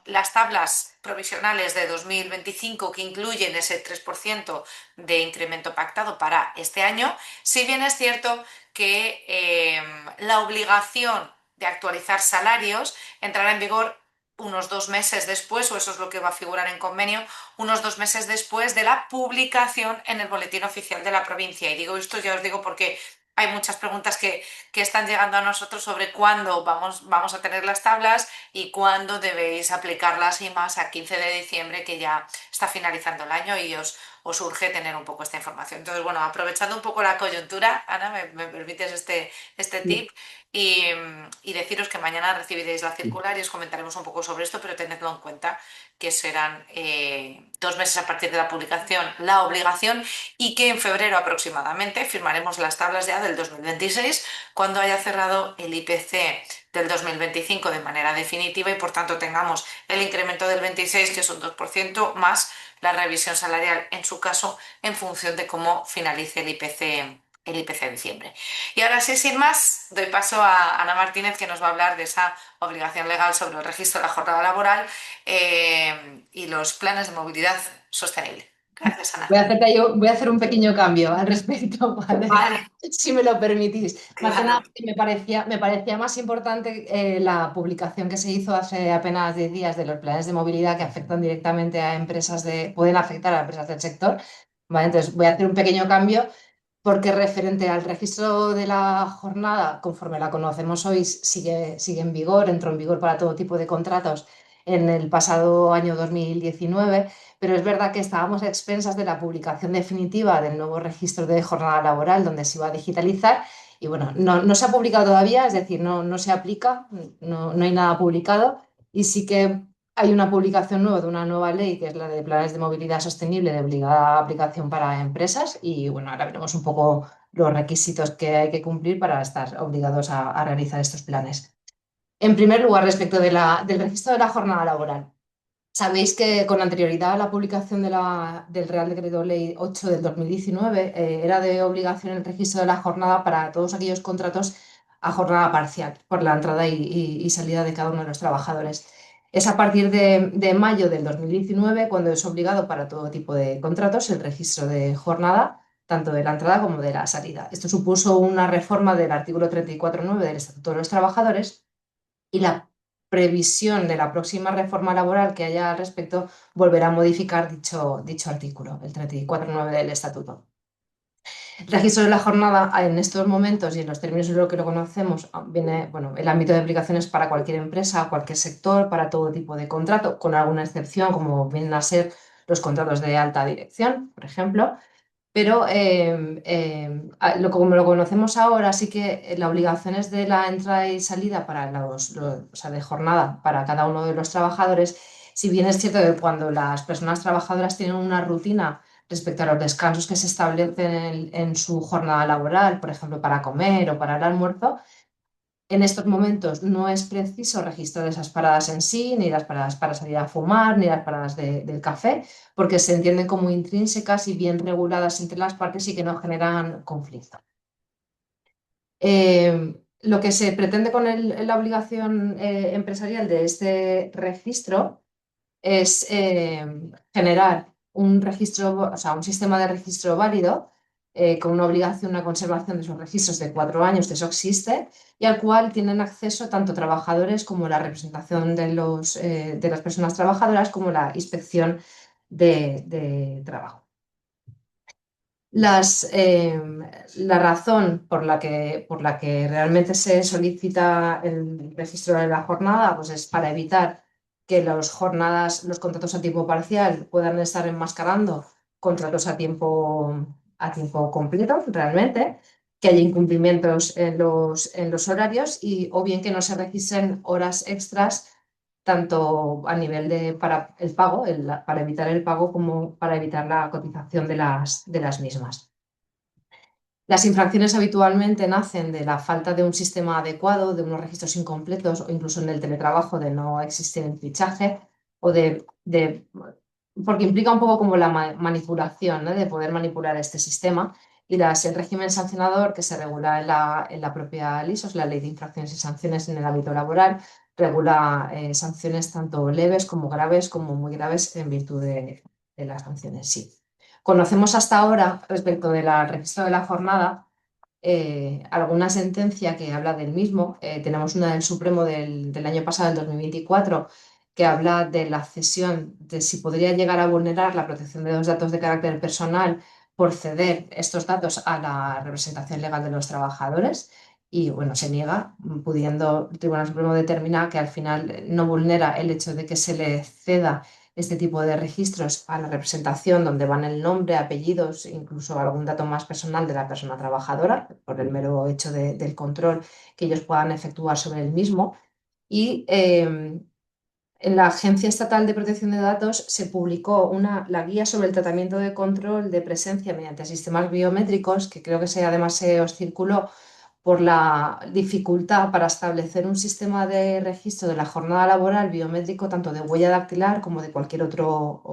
[SPEAKER 1] Las tablas provisionales de 2025 que incluyen ese 3% de incremento pactado para este año, si bien es cierto que la obligación de actualizar salarios entrará en vigor unos 2 meses después, o eso es lo que va a figurar en convenio, unos 2 meses después de la publicación en el Boletín Oficial de la provincia. Y digo esto, ya os digo, porque hay muchas preguntas que están llegando a nosotros sobre cuándo vamos a tener las tablas y cuándo debéis aplicarlas y más a 15 de diciembre, que ya está finalizando el año y os urge tener un poco esta información. Entonces, bueno, aprovechando un poco la coyuntura, Ana, me permites este tip y deciros que mañana recibiréis la circular y os comentaremos un poco sobre esto, pero tenedlo en cuenta que serán 2 meses a partir de la publicación la obligación y que en febrero aproximadamente firmaremos las tablas ya del 2026 cuando haya cerrado el IPC del 2025 de manera definitiva y por tanto tengamos el incremento del 26 que es un 2% más la revisión salarial en su caso en función de cómo finalice el IPC el IPC de diciembre. Y ahora sí, sin más, doy paso a Ana Martínez, que nos va a hablar de esa obligación legal sobre el registro de la jornada laboral y los planes de movilidad sostenible. Gracias, Ana.
[SPEAKER 3] Voy a hacer un pequeño cambio al respecto, ¿vale?
[SPEAKER 1] Vale,
[SPEAKER 3] Si me lo permitís. Más que nada,
[SPEAKER 1] claro.
[SPEAKER 3] porque me parecía más importante la publicación que se hizo hace apenas 10 días de los planes de movilidad que afectan directamente a pueden afectar a empresas del sector. ¿Vale? Entonces, voy a hacer un pequeño cambio porque referente al registro de la jornada, conforme la conocemos hoy, sigue en vigor, entró en vigor para todo tipo de contratos en el pasado año 2019, pero es verdad que estábamos a expensas de la publicación definitiva del nuevo registro de jornada laboral, donde se iba a digitalizar. Y bueno, no se ha publicado todavía, es decir, no se aplica, no hay nada publicado. Y sí que hay una publicación nueva de una nueva ley, que es la de planes de movilidad sostenible de obligada aplicación para empresas. Y bueno, ahora veremos un poco los requisitos que hay que cumplir para estar obligados a realizar estos planes. En primer lugar, respecto del registro de la jornada laboral. Sabéis que con anterioridad a la publicación del Real Decreto Ley 8 del 2019 era de obligación el registro de la jornada para todos aquellos contratos a jornada parcial por la entrada y salida de cada uno de los trabajadores. Es a partir de mayo del 2019 cuando es obligado para todo tipo de contratos el registro de jornada, tanto de la entrada como de la salida. Esto supuso una reforma del artículo 34.9 del Estatuto de los Trabajadores y la previsión de la próxima reforma laboral que haya al respecto volverá a modificar dicho artículo, el 34.9 del Estatuto. El registro de la jornada en estos momentos y en los términos de lo que lo conocemos, viene, bueno, el ámbito de aplicación es para cualquier empresa, cualquier sector, para todo tipo de contrato, con alguna excepción, como vienen a ser los contratos de alta dirección, por ejemplo. Pero como lo conocemos ahora, sí que la obligación es de la entrada y salida para o sea, de jornada para cada uno de los trabajadores. Si bien es cierto que cuando las personas trabajadoras tienen una rutina respecto a los descansos que se establecen en su jornada laboral, por ejemplo, para comer o para el almuerzo, en estos momentos no es preciso registrar esas paradas en sí, ni las paradas para salir a fumar, ni las paradas del café, porque se entienden como intrínsecas y bien reguladas entre las partes y que no generan conflicto. Lo que se pretende con la obligación empresarial de este registro es generar un registro, o sea, un sistema de registro válido con una obligación, una conservación de esos registros de 4 años, que eso existe, y al cual tienen acceso tanto trabajadores como la representación de las personas trabajadoras como la inspección de trabajo. Las, eh, la razón por la que realmente se solicita el registro de la jornada pues es para evitar que los contratos a tiempo parcial puedan estar enmascarando contratos a tiempo completo realmente, que haya incumplimientos en los horarios o bien que no se registren horas extras tanto a nivel para el pago, para evitar el pago como para evitar la cotización de las mismas. Las infracciones habitualmente nacen de la falta de un sistema adecuado, de unos registros incompletos o incluso en el teletrabajo de no existir el fichaje o porque implica un poco como la manipulación, ¿no? De poder manipular este sistema y el régimen sancionador que se regula en la propia LISOS, la Ley de Infracciones y Sanciones en el ámbito laboral, regula sanciones tanto leves como graves como muy graves en virtud de las sanciones, sí. Conocemos hasta ahora, respecto del registro de la jornada, alguna sentencia que habla del mismo. Tenemos una del Supremo del año pasado, del 2024, que habla de la cesión, de si podría llegar a vulnerar la protección de los datos de carácter personal por ceder estos datos a la representación legal de los trabajadores. Y bueno, se niega, pudiendo el Tribunal Supremo determinar que al final no vulnera el hecho de que se le ceda este tipo de registros a la representación donde van el nombre, apellidos, incluso algún dato más personal de la persona trabajadora, por el mero hecho del control que ellos puedan efectuar sobre el mismo. Y en la Agencia Estatal de Protección de Datos se publicó la guía sobre el tratamiento de control de presencia mediante sistemas biométricos, que creo que además se os circuló por la dificultad para establecer un sistema de registro de la jornada laboral biométrico, tanto de huella dactilar como de cualquier otro,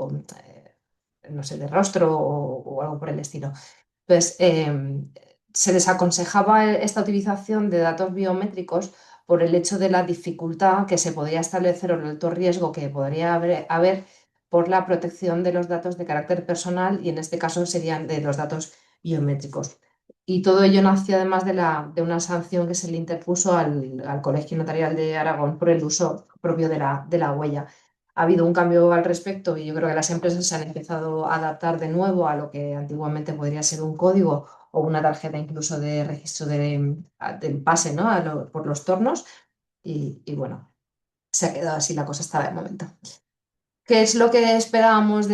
[SPEAKER 3] no sé, de rostro o algo por el estilo. Entonces, se desaconsejaba esta utilización de datos biométricos por el hecho de la dificultad que se podría establecer o el alto riesgo que podría haber por la protección de los datos de carácter personal y en este caso serían de los datos biométricos. Y todo ello nació además de una sanción que se le interpuso al Colegio Notarial de Aragón por el uso propio de la huella. Ha habido un cambio al respecto y yo creo que las empresas se han empezado a adaptar de nuevo a lo que antiguamente podría ser un código o una tarjeta incluso de registro del pase, ¿no? Por los tornos y bueno, se ha quedado así la cosa hasta el momento. ¿Qué es lo que esperábamos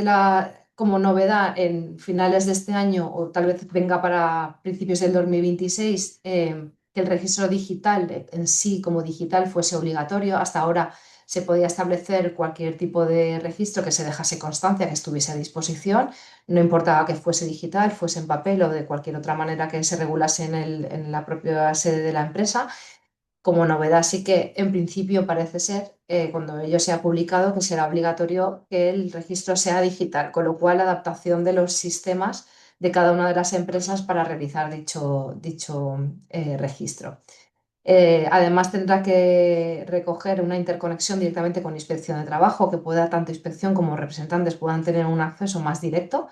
[SPEAKER 3] como novedad en finales de este año o tal vez venga para principios del 2026? Que el registro digital en sí como digital fuese obligatorio. Hasta ahora se podía establecer cualquier tipo de registro que se dejase constancia, que estuviese a disposición. No importaba que fuese digital, fuese en papel o de cualquier otra manera que se regulase en la propia sede de la empresa. Como novedad, sí que en principio parece ser, cuando ello sea publicado, que será obligatorio que el registro sea digital, con lo cual la adaptación de los sistemas de cada una de las empresas para realizar dicho registro. Además, tendrá que recoger una interconexión directamente con inspección de trabajo, que pueda tanto inspección como representantes puedan tener un acceso más directo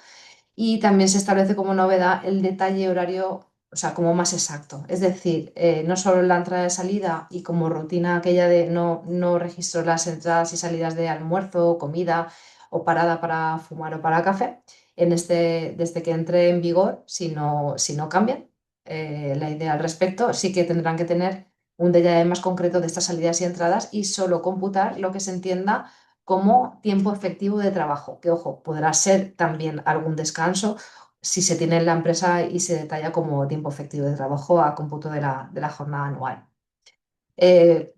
[SPEAKER 3] y también se establece como novedad el detalle horario, o sea, como más exacto. Es decir, no solo la entrada y salida y como rutina aquella de no registro las entradas y salidas de almuerzo, comida o parada para fumar o para café, desde que entre en vigor, si no cambian la idea al respecto, sí que tendrán que tener un detalle más concreto de estas salidas y entradas y solo computar lo que se entienda como tiempo efectivo de trabajo, que ojo, podrá ser también algún descanso si se tiene en la empresa y se detalla como tiempo efectivo de trabajo a cómputo de la jornada anual.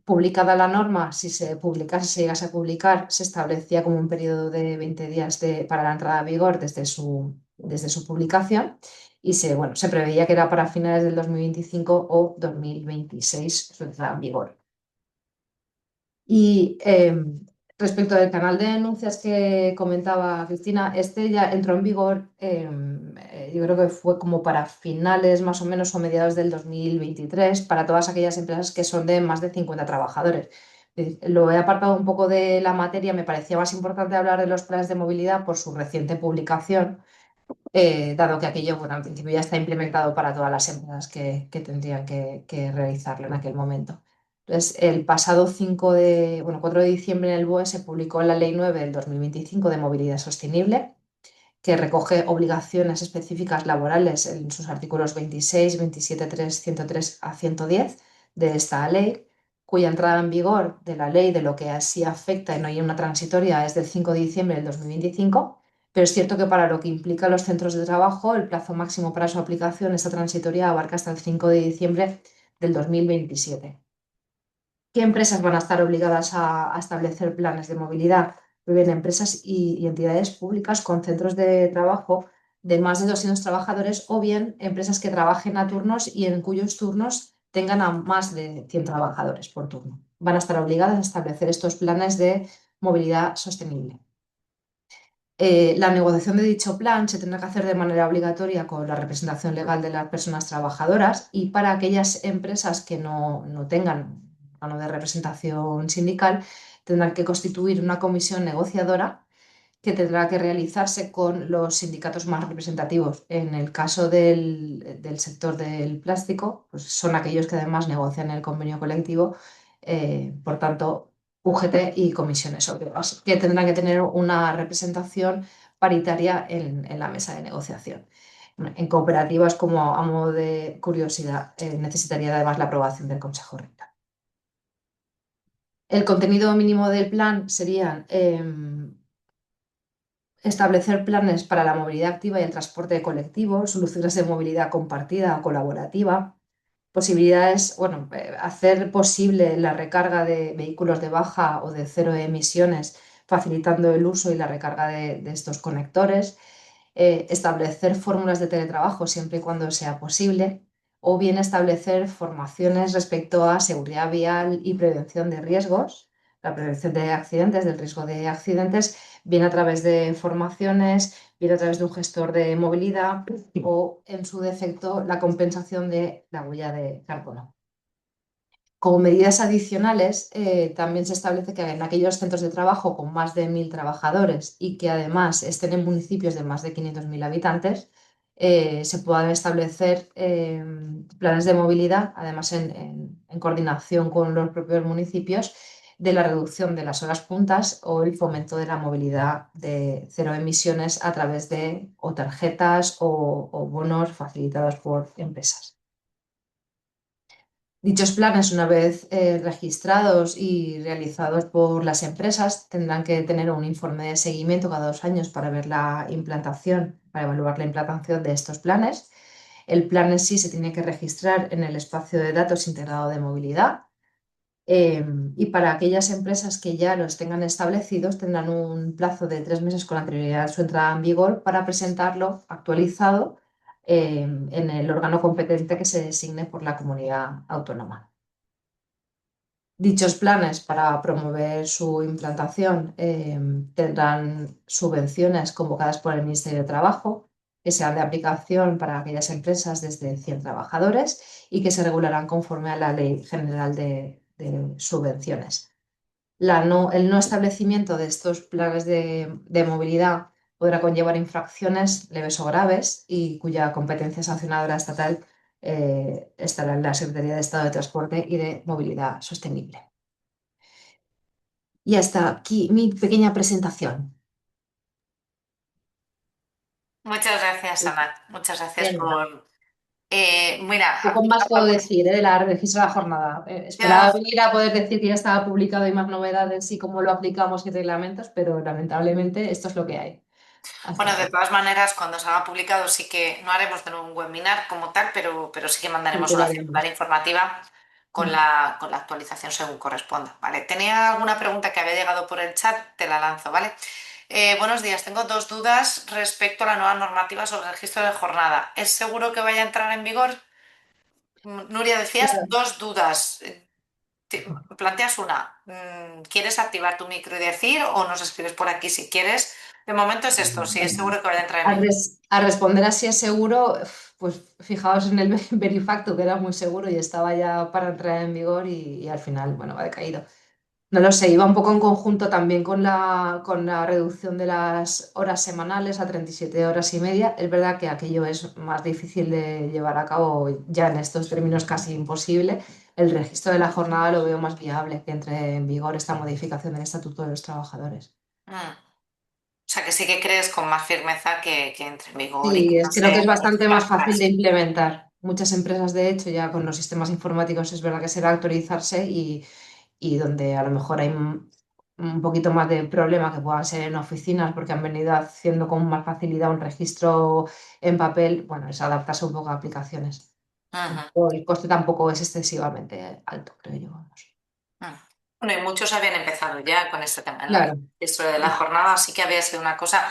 [SPEAKER 3] Publicada la norma, si se publicase, si llegase a publicar, se establecía como un periodo de 20 días para la entrada a vigor desde su publicación y se preveía que era para finales del 2025 o 2026 su entrada en vigor. Y respecto del canal de denuncias que comentaba Cristina, este ya entró en vigor, yo creo que fue como para finales más o menos o mediados del 2023 para todas aquellas empresas que son de más de 50 trabajadores. Lo he apartado un poco de la materia, me parecía más importante hablar de los planes de movilidad por su reciente publicación, dado que aquello, bueno, al principio ya está implementado para todas las empresas que tendrían que realizarlo en aquel momento. Entonces, el pasado 4 de diciembre en el BOE se publicó la Ley 9 del 2025 de Movilidad Sostenible, que recoge obligaciones específicas laborales en sus artículos 26, 27.3, 103 a 110 de esta ley, cuya entrada en vigor de la ley de lo que así afecta y no hay una transitoria es del 5 de diciembre del 2025, pero es cierto que para lo que implica los centros de trabajo, el plazo máximo para su aplicación, esta transitoria abarca hasta el 5 de diciembre del 2027. ¿Qué empresas van a estar obligadas a establecer planes de movilidad? Muy bien, empresas y entidades públicas con centros de trabajo de más de 200 trabajadores o bien empresas que trabajen a turnos y en cuyos turnos tengan a más de 100 trabajadores por turno. Van a estar obligadas a establecer estos planes de movilidad sostenible. La negociación de dicho plan se tendrá que hacer de manera obligatoria con la representación legal de las personas trabajadoras y para aquellas empresas que no tengan plano de representación sindical tendrán que constituir una comisión negociadora que tendrá que realizarse con los sindicatos más representativos. En el caso del sector del plástico, pues son aquellos que además negocian el convenio colectivo, por tanto, UGT y comisiones obreras, que tendrán que tener una representación paritaria en la mesa de negociación. En cooperativas, como a modo de curiosidad, necesitaría además la aprobación del Consejo Rector. El contenido mínimo del plan serían establecer planes para la movilidad activa y el transporte colectivo, soluciones de movilidad compartida o colaborativa, posibilidades, bueno, hacer posible la recarga de vehículos de baja o de cero emisiones, facilitando el uso y la recarga de estos conectores, establecer fórmulas de teletrabajo siempre y cuando sea posible, o bien establecer formaciones respecto a seguridad vial y prevención de riesgos, la prevención de accidentes, del riesgo de accidentes, bien a través de formaciones, bien a través de un gestor de movilidad o, en su defecto, la compensación de la huella de carbono. Como medidas adicionales, también se establece que en aquellos centros de trabajo con más de 1.000 trabajadores y que además estén en municipios de más de 500.000 habitantes, se puedan establecer planes de movilidad, además en coordinación con los propios municipios, de la reducción de las horas puntas o el fomento de la movilidad de cero emisiones a través de o tarjetas o bonos facilitados por empresas. Dichos planes, una vez registrados y realizados por las empresas, tendrán que tener un informe de seguimiento cada 2 años para ver la implantación, para evaluar la implantación de estos planes. El plan en sí se tiene que registrar en el espacio de datos integrado de movilidad. Y para aquellas empresas que ya los tengan establecidos, tendrán un plazo de 3 meses con anterioridad a su entrada en vigor para presentarlo actualizado en el órgano competente que se designe por la comunidad autónoma. Dichos planes, para promover su implantación, tendrán subvenciones convocadas por el Ministerio de Trabajo, que sean de aplicación para aquellas empresas desde 100 trabajadores y que se regularán conforme a la Ley General de Subvenciones. El no establecimiento de estos planes de movilidad podrá conllevar infracciones leves o graves y cuya competencia sancionadora estatal estará en la Secretaría de Estado de Transporte y de Movilidad Sostenible. Y hasta aquí mi pequeña presentación.
[SPEAKER 1] Muchas gracias, Ana. Muchas gracias
[SPEAKER 3] De nada.
[SPEAKER 1] por... mira,
[SPEAKER 3] Poco más puedo decir de la registro de la jornada.
[SPEAKER 1] ya,
[SPEAKER 3] Esperaba venir a poder decir que ya estaba publicado y más novedades y cómo lo aplicamos y reglamentos, pero lamentablemente esto es lo que hay hasta
[SPEAKER 1] bueno, de
[SPEAKER 3] ahora.
[SPEAKER 1] todas maneras, cuando se haga publicado sí que no haremos de nuevo un webinar como tal, pero sí que
[SPEAKER 3] Sí
[SPEAKER 1] mandaremos
[SPEAKER 3] que lo
[SPEAKER 1] una circular
[SPEAKER 3] haremos.
[SPEAKER 1] informativa
[SPEAKER 3] Mm.
[SPEAKER 1] con la actualización según corresponda. ¿Vale? Tenía alguna pregunta que había llegado por el chat, te la lanzo, ¿vale? Buenos días, tengo dos dudas respecto a la nueva normativa sobre el registro de jornada. ¿Es seguro que vaya a entrar en vigor? Nuria, decías
[SPEAKER 3] Claro.
[SPEAKER 1] dos dudas. Planteas una. ¿Quieres activar tu micro y decir o nos escribes por aquí si quieres? De momento es esto, sí, es seguro que vaya a entrar en vigor.
[SPEAKER 3] A responder así es seguro, pues fijaos en el Verifacto, que era muy seguro y estaba ya para entrar en vigor y al final, bueno, ha decaído. No lo sé, iba un poco en conjunto también con la reducción de las horas semanales a 37 horas y media. Es verdad que aquello es más difícil de llevar a cabo ya en estos términos casi imposible. El registro de la jornada lo veo más viable que entre en vigor esta modificación del Estatuto de los Trabajadores.
[SPEAKER 1] Mm. O sea, que sí que crees con más firmeza que entre en vigor y que
[SPEAKER 3] Sí,
[SPEAKER 1] no
[SPEAKER 3] creo que es
[SPEAKER 1] se
[SPEAKER 3] bastante más
[SPEAKER 1] modifique
[SPEAKER 3] fácil de
[SPEAKER 1] así.
[SPEAKER 3] implementar. Muchas empresas, de hecho, ya con los sistemas informáticos es verdad que será actualizarse y donde a lo mejor hay un poquito más de problema que puedan ser en oficinas porque han venido haciendo con más facilidad un registro en papel, bueno, es adaptarse un poco a aplicaciones.
[SPEAKER 1] Ujú,
[SPEAKER 3] O el coste tampoco es excesivamente alto, creo yo. Vamos.
[SPEAKER 1] ujú. Bueno, y muchos habían empezado ya con este tema. En el
[SPEAKER 3] Claro.
[SPEAKER 1] registro de la jornada sí que había sido una cosa,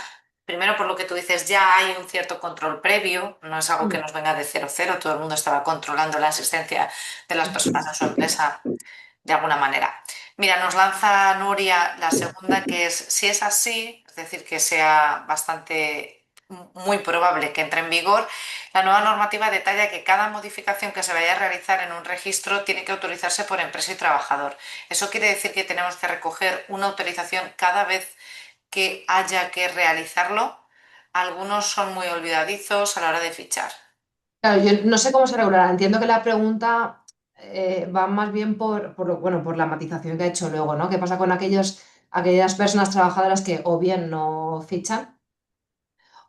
[SPEAKER 1] primero por lo que tú dices, ya hay un cierto control previo, no es algo que nos venga de cero cero, todo el mundo estaba controlando la asistencia de las personas en su empresa de alguna manera. Mira, nos lanza Nuria la segunda, que es, si es así, es decir, que sea bastante, muy probable que entre en vigor, la nueva normativa detalla que cada modificación que se vaya a realizar en un registro tiene que autorizarse por empresa y trabajador. Eso quiere decir que tenemos que recoger una autorización cada vez que haya que realizarlo. Algunos son muy olvidadizos a la hora de fichar.
[SPEAKER 3] Claro, yo no sé cómo se regulará. Entiendo que la pregunta va más bien bueno, por la matización que ha hecho luego, ¿no? ¿Qué pasa con aquellas personas trabajadoras que o bien no fichan,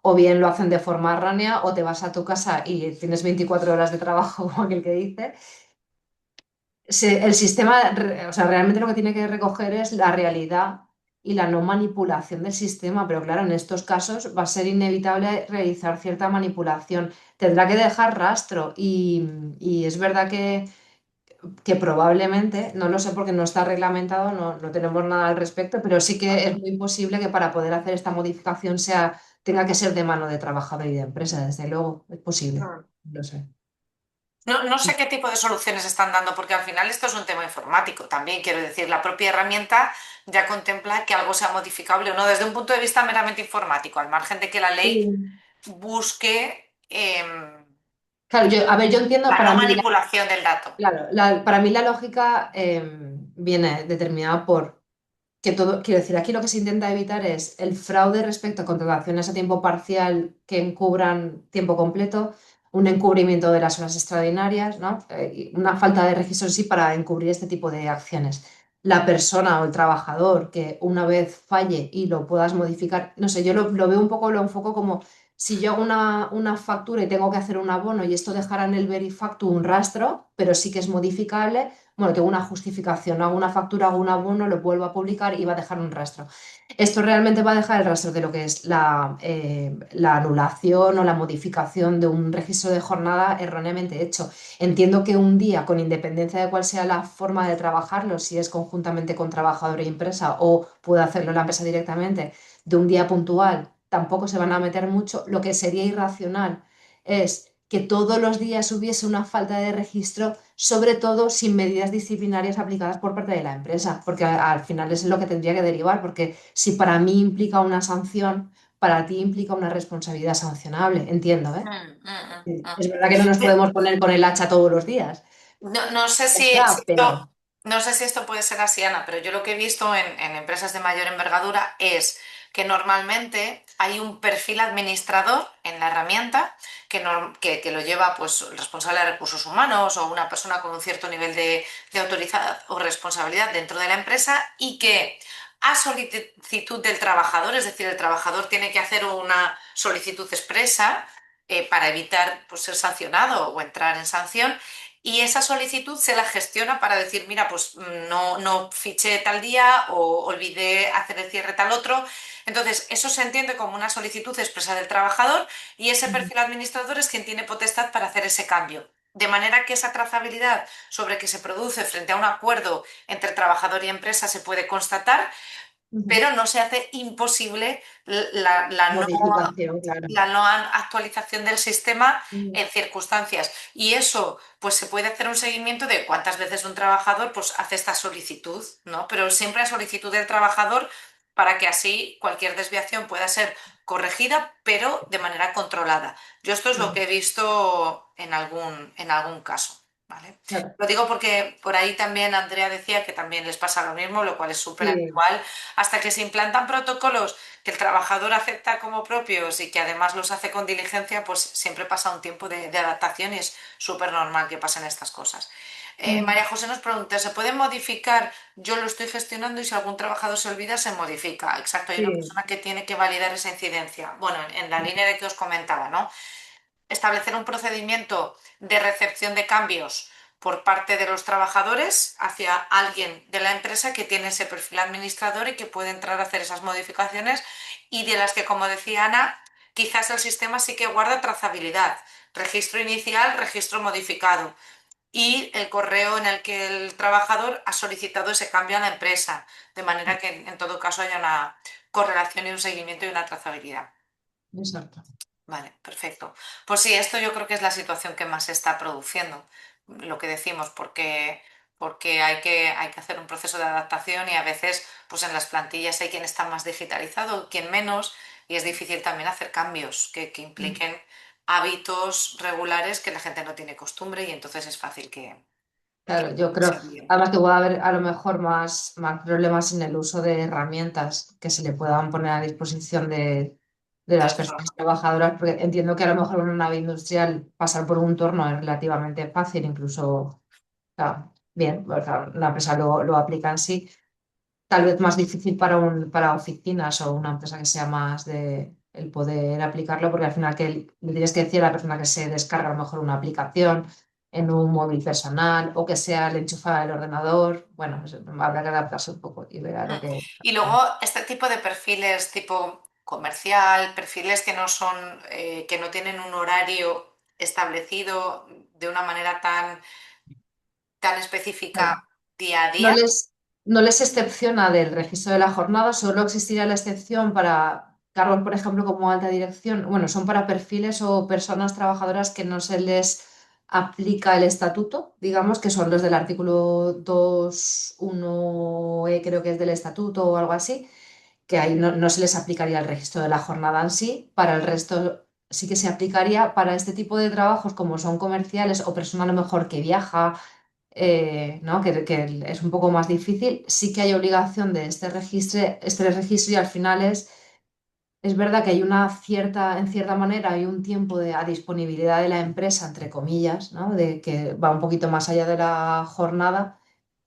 [SPEAKER 3] o bien lo hacen de forma errónea, o te vas a tu casa y tienes 24 horas de trabajo, como aquel que dice? El sistema, o sea, realmente lo que tiene que recoger es la realidad y la no manipulación del sistema, pero claro, en estos casos va a ser inevitable realizar cierta manipulación. Tendrá que dejar rastro y es verdad que probablemente, no lo sé porque no está reglamentado, no tenemos nada al respecto, pero sí que es muy posible que para poder hacer esta modificación tenga que ser de mano de trabajador y de empresa, desde luego, es posible,
[SPEAKER 1] Mm.
[SPEAKER 3] no sé.
[SPEAKER 1] No sé qué tipo de soluciones están dando, porque al final esto es un tema informático también, quiero decir, la propia herramienta ya contempla que algo sea modificable o no desde un punto de vista meramente informático, al margen de que la ley
[SPEAKER 3] Sí.
[SPEAKER 1] busque
[SPEAKER 3] Claro, a ver, yo entiendo,
[SPEAKER 1] la
[SPEAKER 3] para
[SPEAKER 1] no
[SPEAKER 3] mí
[SPEAKER 1] manipulación del dato.
[SPEAKER 3] claro, para mí la lógica viene determinada por que todo, quiero decir, aquí lo que se intenta evitar es el fraude respecto a contrataciones a tiempo parcial que encubran tiempo completo, un encubrimiento de las horas extraordinarias, ¿no? Y una falta de registro en sí para encubrir este tipo de acciones. La persona o el trabajador que una vez falle y lo puedas modificar, no sé, yo lo veo un poco, lo enfoco como si yo hago una factura y tengo que hacer un abono y esto dejará en el Verifactu un rastro, pero sí que es modificable. Bueno, tengo una justificación, hago una factura, hago un abono, lo vuelvo a publicar y va a dejar un rastro. Esto realmente va a dejar el rastro de lo que es la anulación o la modificación de un registro de jornada erróneamente hecho. Entiendo que un día, con independencia de cuál sea la forma de trabajarlo, si es conjuntamente con trabajador e empresa o puede hacerlo la empresa directamente, de un día puntual, tampoco se van a meter mucho. Lo que sería irracional es que todos los días hubiese una falta de registro, sobre todo sin medidas disciplinarias aplicadas por parte de la empresa, porque al final es lo que tendría que derivar, porque si para mí implica una sanción, para ti implica una responsabilidad sancionable, entiendo, ¿eh? Es verdad que no nos
[SPEAKER 1] Sí.
[SPEAKER 3] podemos poner con el hacha todos los días,
[SPEAKER 1] No sé
[SPEAKER 3] ya
[SPEAKER 1] si
[SPEAKER 3] está,
[SPEAKER 1] esto,
[SPEAKER 3] pero
[SPEAKER 1] no sé si esto puede ser así, Ana, pero yo lo que he visto en empresas de mayor envergadura es que normalmente hay un perfil administrador en la herramienta que lo lleva pues, el responsable de recursos humanos o una persona con un cierto nivel de autoridad o responsabilidad dentro de la empresa y que a solicitud del trabajador, es decir, el trabajador tiene que hacer una solicitud expresa para evitar pues, ser sancionado o entrar en sanción y esa solicitud se la gestiona para decir, mira, pues no fiché tal día o olvidé hacer el cierre tal otro. Entonces, eso se entiende como una solicitud expresa del trabajador y ese
[SPEAKER 3] ujú,
[SPEAKER 1] perfil administrador es quien tiene potestad para hacer ese cambio. De manera que esa trazabilidad sobre que se produce frente a un acuerdo entre trabajador y empresa se puede constatar,
[SPEAKER 3] ujú.
[SPEAKER 1] pero no se hace imposible la
[SPEAKER 3] Modificación, claro.
[SPEAKER 1] la no actualización del sistema
[SPEAKER 3] Mm,
[SPEAKER 1] en circunstancias. Y eso, pues se puede hacer un seguimiento de cuántas veces un trabajador pues, hace esta solicitud, ¿no? Pero siempre a solicitud del trabajador para que así cualquier desviación pueda ser corregida, pero de manera controlada. Yo esto es lo
[SPEAKER 3] mm,
[SPEAKER 1] que he visto en algún caso, ¿vale?
[SPEAKER 3] claro.
[SPEAKER 1] Lo digo porque por ahí también Andrea decía que también les pasa lo mismo, lo cual es súper
[SPEAKER 3] Sí,
[SPEAKER 1] habitual. Hasta que se implantan protocolos que el trabajador acepta como propios y que además los hace con diligencia, pues siempre pasa un tiempo de adaptación y es súper normal que pasen estas cosas.
[SPEAKER 3] mm,
[SPEAKER 1] María José nos pregunta, ¿se puede modificar? Yo lo estoy gestionando y si algún trabajador se olvida, se modifica. Exacto, hay una
[SPEAKER 3] sí,
[SPEAKER 1] persona que tiene que validar esa incidencia. Bueno, en la línea de que os comentaba, ¿no? Establecer un procedimiento de recepción de cambios por parte de los trabajadores hacia alguien de la empresa que tiene ese perfil administrador y que puede entrar a hacer esas modificaciones y de las que, como decía Ana, quizás el sistema sí que guarda trazabilidad, registro inicial, registro modificado y el correo en el que el trabajador ha solicitado ese cambio a la empresa, de manera que en todo caso haya una correlación y un seguimiento y una trazabilidad.
[SPEAKER 3] exacto.
[SPEAKER 1] Vale, perfecto. Pues sí, esto yo creo que es la situación que más se está produciendo, lo que decimos, porque hay que hacer un proceso de adaptación y a veces pues en las plantillas hay quien está más digitalizado, quien menos, y es difícil también hacer cambios que
[SPEAKER 3] Mm.
[SPEAKER 1] impliquen hábitos regulares que la gente no tiene costumbre y entonces es fácil que
[SPEAKER 3] Claro, yo creo,
[SPEAKER 1] se líen.
[SPEAKER 3] además que puede haber a lo mejor más problemas en el uso de herramientas que se le puedan poner a disposición de las
[SPEAKER 1] Eso.
[SPEAKER 3] personas trabajadoras, porque entiendo que a lo mejor en una nave industrial pasar por un torno es relativamente fácil, incluso, o sea, bien, o sea, la empresa lo aplica en sí, tal vez más difícil para oficinas o una empresa que sea más de el poder aplicarlo, porque al final que le tienes que decir a la persona que se descarga a lo mejor una aplicación en un móvil personal o que sea el enchufada del ordenador. Bueno, pues, habrá que adaptarse un poco y ver a
[SPEAKER 1] Mm.
[SPEAKER 3] lo que...
[SPEAKER 1] Y luego este tipo de perfiles tipo comercial, perfiles que no son, que no tienen un horario establecido de una manera tan específica día a
[SPEAKER 3] No
[SPEAKER 1] día.
[SPEAKER 3] les, no les excepciona del registro de la jornada, solo existiría la excepción para cargos, por ejemplo, como alta dirección. Bueno, son para perfiles o personas trabajadoras que no se les aplica el estatuto, digamos, que son los del artículo 2.1 creo que es del estatuto o algo así, que ahí no se les aplicaría el registro de la jornada en sí, para el resto sí que se aplicaría para este tipo de trabajos como son comerciales o persona a lo mejor que viaja, ¿no? Que es un poco más difícil, sí que hay obligación de este registro y al final es verdad que hay en cierta manera, hay un tiempo a disponibilidad de la empresa, entre comillas, ¿no? De que va un poquito más allá de la jornada.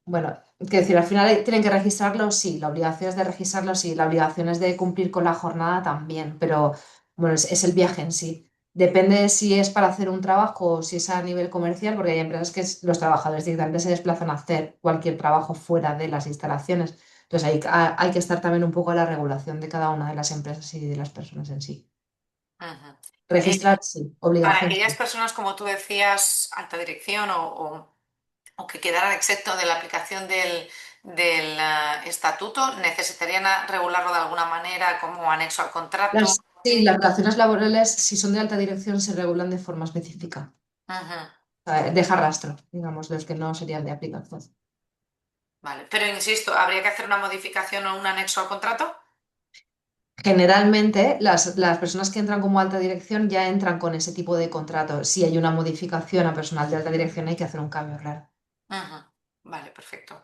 [SPEAKER 3] Bueno, quiero decir, al final tienen que registrarlo, sí, la obligación es de registrarlo, sí, la obligación es de cumplir con la jornada también, pero bueno, es el viaje en sí. Depende si es para hacer un trabajo o si es a nivel comercial, porque hay empresas que los trabajadores directamente se desplazan a hacer cualquier trabajo fuera de las instalaciones. Entonces hay que estar también un poco a la regulación de cada una de las empresas y de las personas en sí.
[SPEAKER 1] Ujú.
[SPEAKER 3] Registrar, sí,
[SPEAKER 1] Para
[SPEAKER 3] obligación,
[SPEAKER 1] aquellas
[SPEAKER 3] sí.
[SPEAKER 1] personas, como tú decías, alta dirección o que quedaran exentos de la aplicación del estatuto, necesitarían regularlo de alguna manera como anexo al contrato.
[SPEAKER 3] Sí, las relaciones laborales, si son de alta dirección, se regulan de forma específica.
[SPEAKER 1] Ujú.
[SPEAKER 3] Deja rastro, digamos, de los que no serían de aplicación.
[SPEAKER 1] Vale, pero insisto, ¿habría que hacer una modificación o un anexo al contrato?
[SPEAKER 3] Generalmente, las personas que entran como alta dirección ya entran con ese tipo de contrato. Si hay una modificación a personal de alta dirección, hay que hacer un cambio, claro.
[SPEAKER 1] Ujú. Vale, perfecto.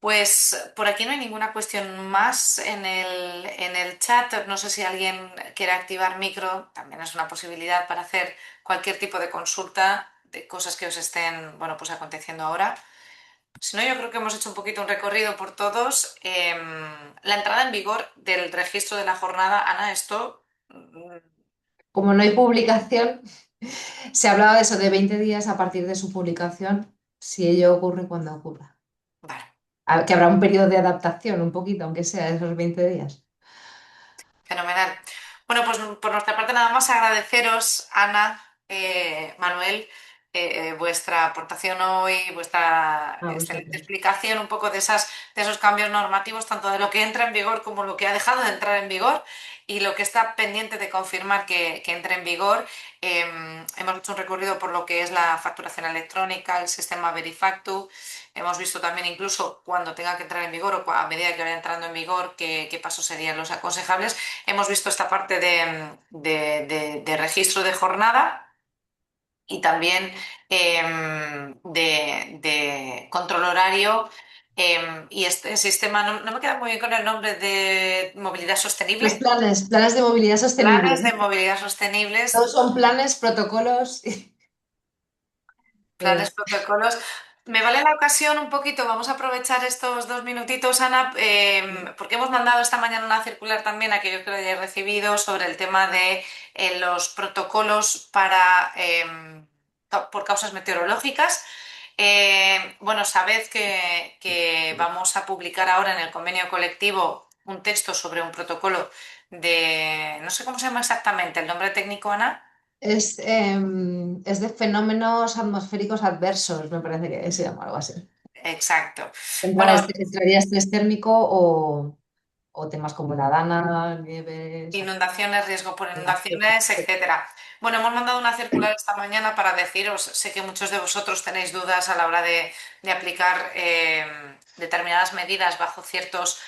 [SPEAKER 1] Pues por aquí no hay ninguna cuestión más en el chat. No sé si alguien quiere activar micro. También es una posibilidad para hacer cualquier tipo de consulta de cosas que os estén, bueno, pues aconteciendo ahora. Si no, yo creo que hemos hecho un poquito un recorrido por todos. La entrada en vigor del registro de la jornada, Ana, esto,
[SPEAKER 3] Como no hay publicación, se hablaba de eso de 20 días a partir de su publicación, si ello ocurre cuando ocurra.
[SPEAKER 1] vale.
[SPEAKER 3] Que habrá un periodo de adaptación, un poquito, aunque sea esos 20 días.
[SPEAKER 1] Fenomenal. Bueno, pues por nuestra parte nada más agradeceros, Ana, Manuel, vuestra aportación hoy, vuestra
[SPEAKER 3] A
[SPEAKER 1] excelente
[SPEAKER 3] vosotros.
[SPEAKER 1] explicación un poco de esos cambios normativos, tanto de lo que entra en vigor como lo que ha dejado de entrar en vigor y lo que está pendiente de confirmar que entre en vigor. Hemos hecho un recorrido por lo que es la facturación electrónica, el sistema Verifactu. Hemos visto también incluso cuando tenga que entrar en vigor o a medida que vaya entrando en vigor qué pasos serían los aconsejables. Hemos visto esta parte de registro de jornada y también de control horario. Y este sistema, no me queda muy bien con el nombre de movilidad
[SPEAKER 3] Los
[SPEAKER 1] sostenible.
[SPEAKER 3] planes de movilidad
[SPEAKER 1] Planes de
[SPEAKER 3] sostenible.
[SPEAKER 1] movilidad sostenibles.
[SPEAKER 3] Todos son planes, protocolos.
[SPEAKER 1] Planes, protocolos. Me vale la ocasión un poquito, vamos a aprovechar estos 2 minutitos, Ana, porque hemos mandado esta mañana una circular también a aquellos que lo hayáis recibido sobre el tema de los protocolos por causas meteorológicas. Bueno, sabed que vamos a publicar ahora en el convenio colectivo un texto sobre un protocolo no sé cómo se llama exactamente, el nombre técnico, Ana.
[SPEAKER 3] Es de fenómenos atmosféricos adversos, me parece que se llama algo así.
[SPEAKER 1] Exacto.
[SPEAKER 3] Entra,
[SPEAKER 1] Bueno,
[SPEAKER 3] entraría estrés térmico o temas como la dana, nieves,
[SPEAKER 1] inundaciones, riesgo por
[SPEAKER 3] inundaciones.
[SPEAKER 1] inundaciones, etcétera. Bueno, hemos mandado una circular esta mañana para deciros, sé que muchos de vosotros tenéis dudas a la hora de aplicar determinadas medidas bajo ciertos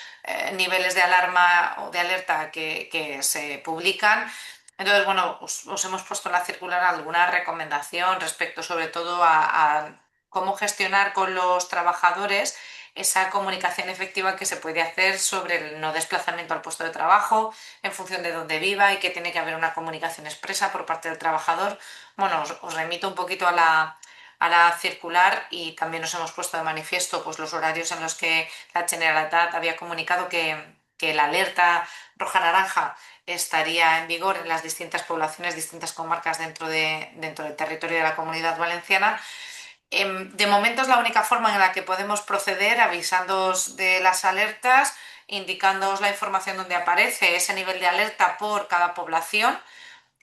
[SPEAKER 1] niveles de alarma o de alerta que se publican. Entonces, bueno, os hemos puesto en la circular alguna recomendación respecto sobre todo a cómo gestionar con los trabajadores esa comunicación efectiva que se puede hacer sobre el no desplazamiento al puesto de trabajo en función de dónde viva y que tiene que haber una comunicación expresa por parte del trabajador. Bueno, os remito un poquito a la circular y también nos hemos puesto de manifiesto pues, los horarios en los que la Generalitat había comunicado que la alerta roja-naranja estaría en vigor en las distintas poblaciones, distintas comarcas dentro del territorio de la Comunidad Valenciana. De momento es la única forma en la que podemos proceder avisándoos de las alertas, indicándoos la información donde aparece ese nivel de alerta por cada población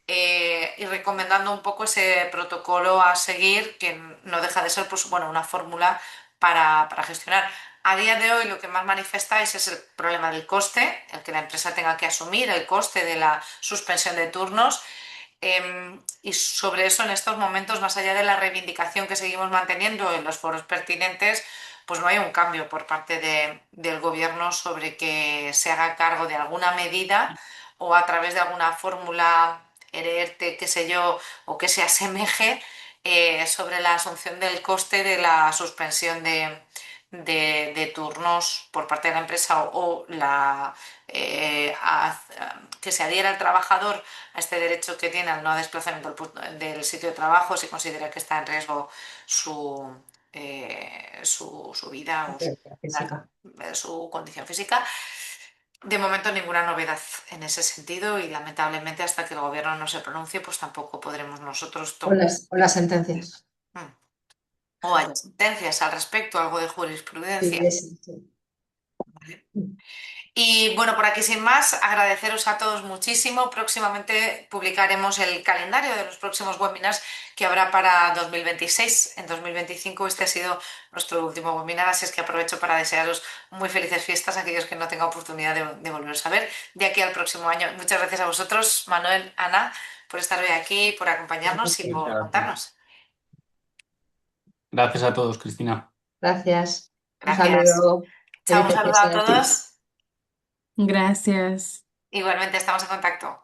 [SPEAKER 1] y recomendando un poco ese protocolo a seguir, que no deja de ser pues, bueno, una fórmula para gestionar. A día de hoy lo que más manifestáis es el problema del coste, el que la empresa tenga que asumir el coste de la suspensión de turnos Y sobre eso, en estos momentos, más allá de la reivindicación que seguimos manteniendo en los foros pertinentes, pues no hay un cambio por parte del gobierno sobre que se haga cargo de alguna medida o a través de alguna fórmula ERTE, qué sé yo, o que se asemeje sobre la asunción del coste de la suspensión de turnos por parte de la empresa o que se adhiera el trabajador a este derecho que tiene al no desplazamiento del sitio de trabajo si considera que está en riesgo su vida o
[SPEAKER 3] Física.
[SPEAKER 1] su condición física. De momento ninguna novedad en ese sentido y lamentablemente hasta que el gobierno no se pronuncie pues tampoco podremos nosotros tomar
[SPEAKER 3] O las sentencias.
[SPEAKER 1] o haya sentencias al respecto, algo de
[SPEAKER 3] Sí,
[SPEAKER 1] jurisprudencia.
[SPEAKER 3] sí, sí.
[SPEAKER 1] Y bueno, por aquí sin más, agradeceros a todos muchísimo. Próximamente publicaremos el calendario de los próximos webinars que habrá para 2026. En 2025 este ha sido nuestro último webinar, así es que aprovecho para desearos muy felices fiestas a aquellos que no tengan oportunidad de volveros a ver de aquí al próximo año. Muchas gracias a vosotros, Manuel, Ana, por estar hoy aquí, por acompañarnos y
[SPEAKER 2] Muchas
[SPEAKER 1] por
[SPEAKER 2] gracias.
[SPEAKER 1] contarnos.
[SPEAKER 2] Gracias a todos, Cristina.
[SPEAKER 3] Gracias. Un
[SPEAKER 1] Gracias.
[SPEAKER 3] saludo.
[SPEAKER 1] Chao, un
[SPEAKER 3] Felices
[SPEAKER 1] saludo a
[SPEAKER 3] fiestas.
[SPEAKER 1] todos.
[SPEAKER 4] Gracias.
[SPEAKER 1] Igualmente estamos en contacto.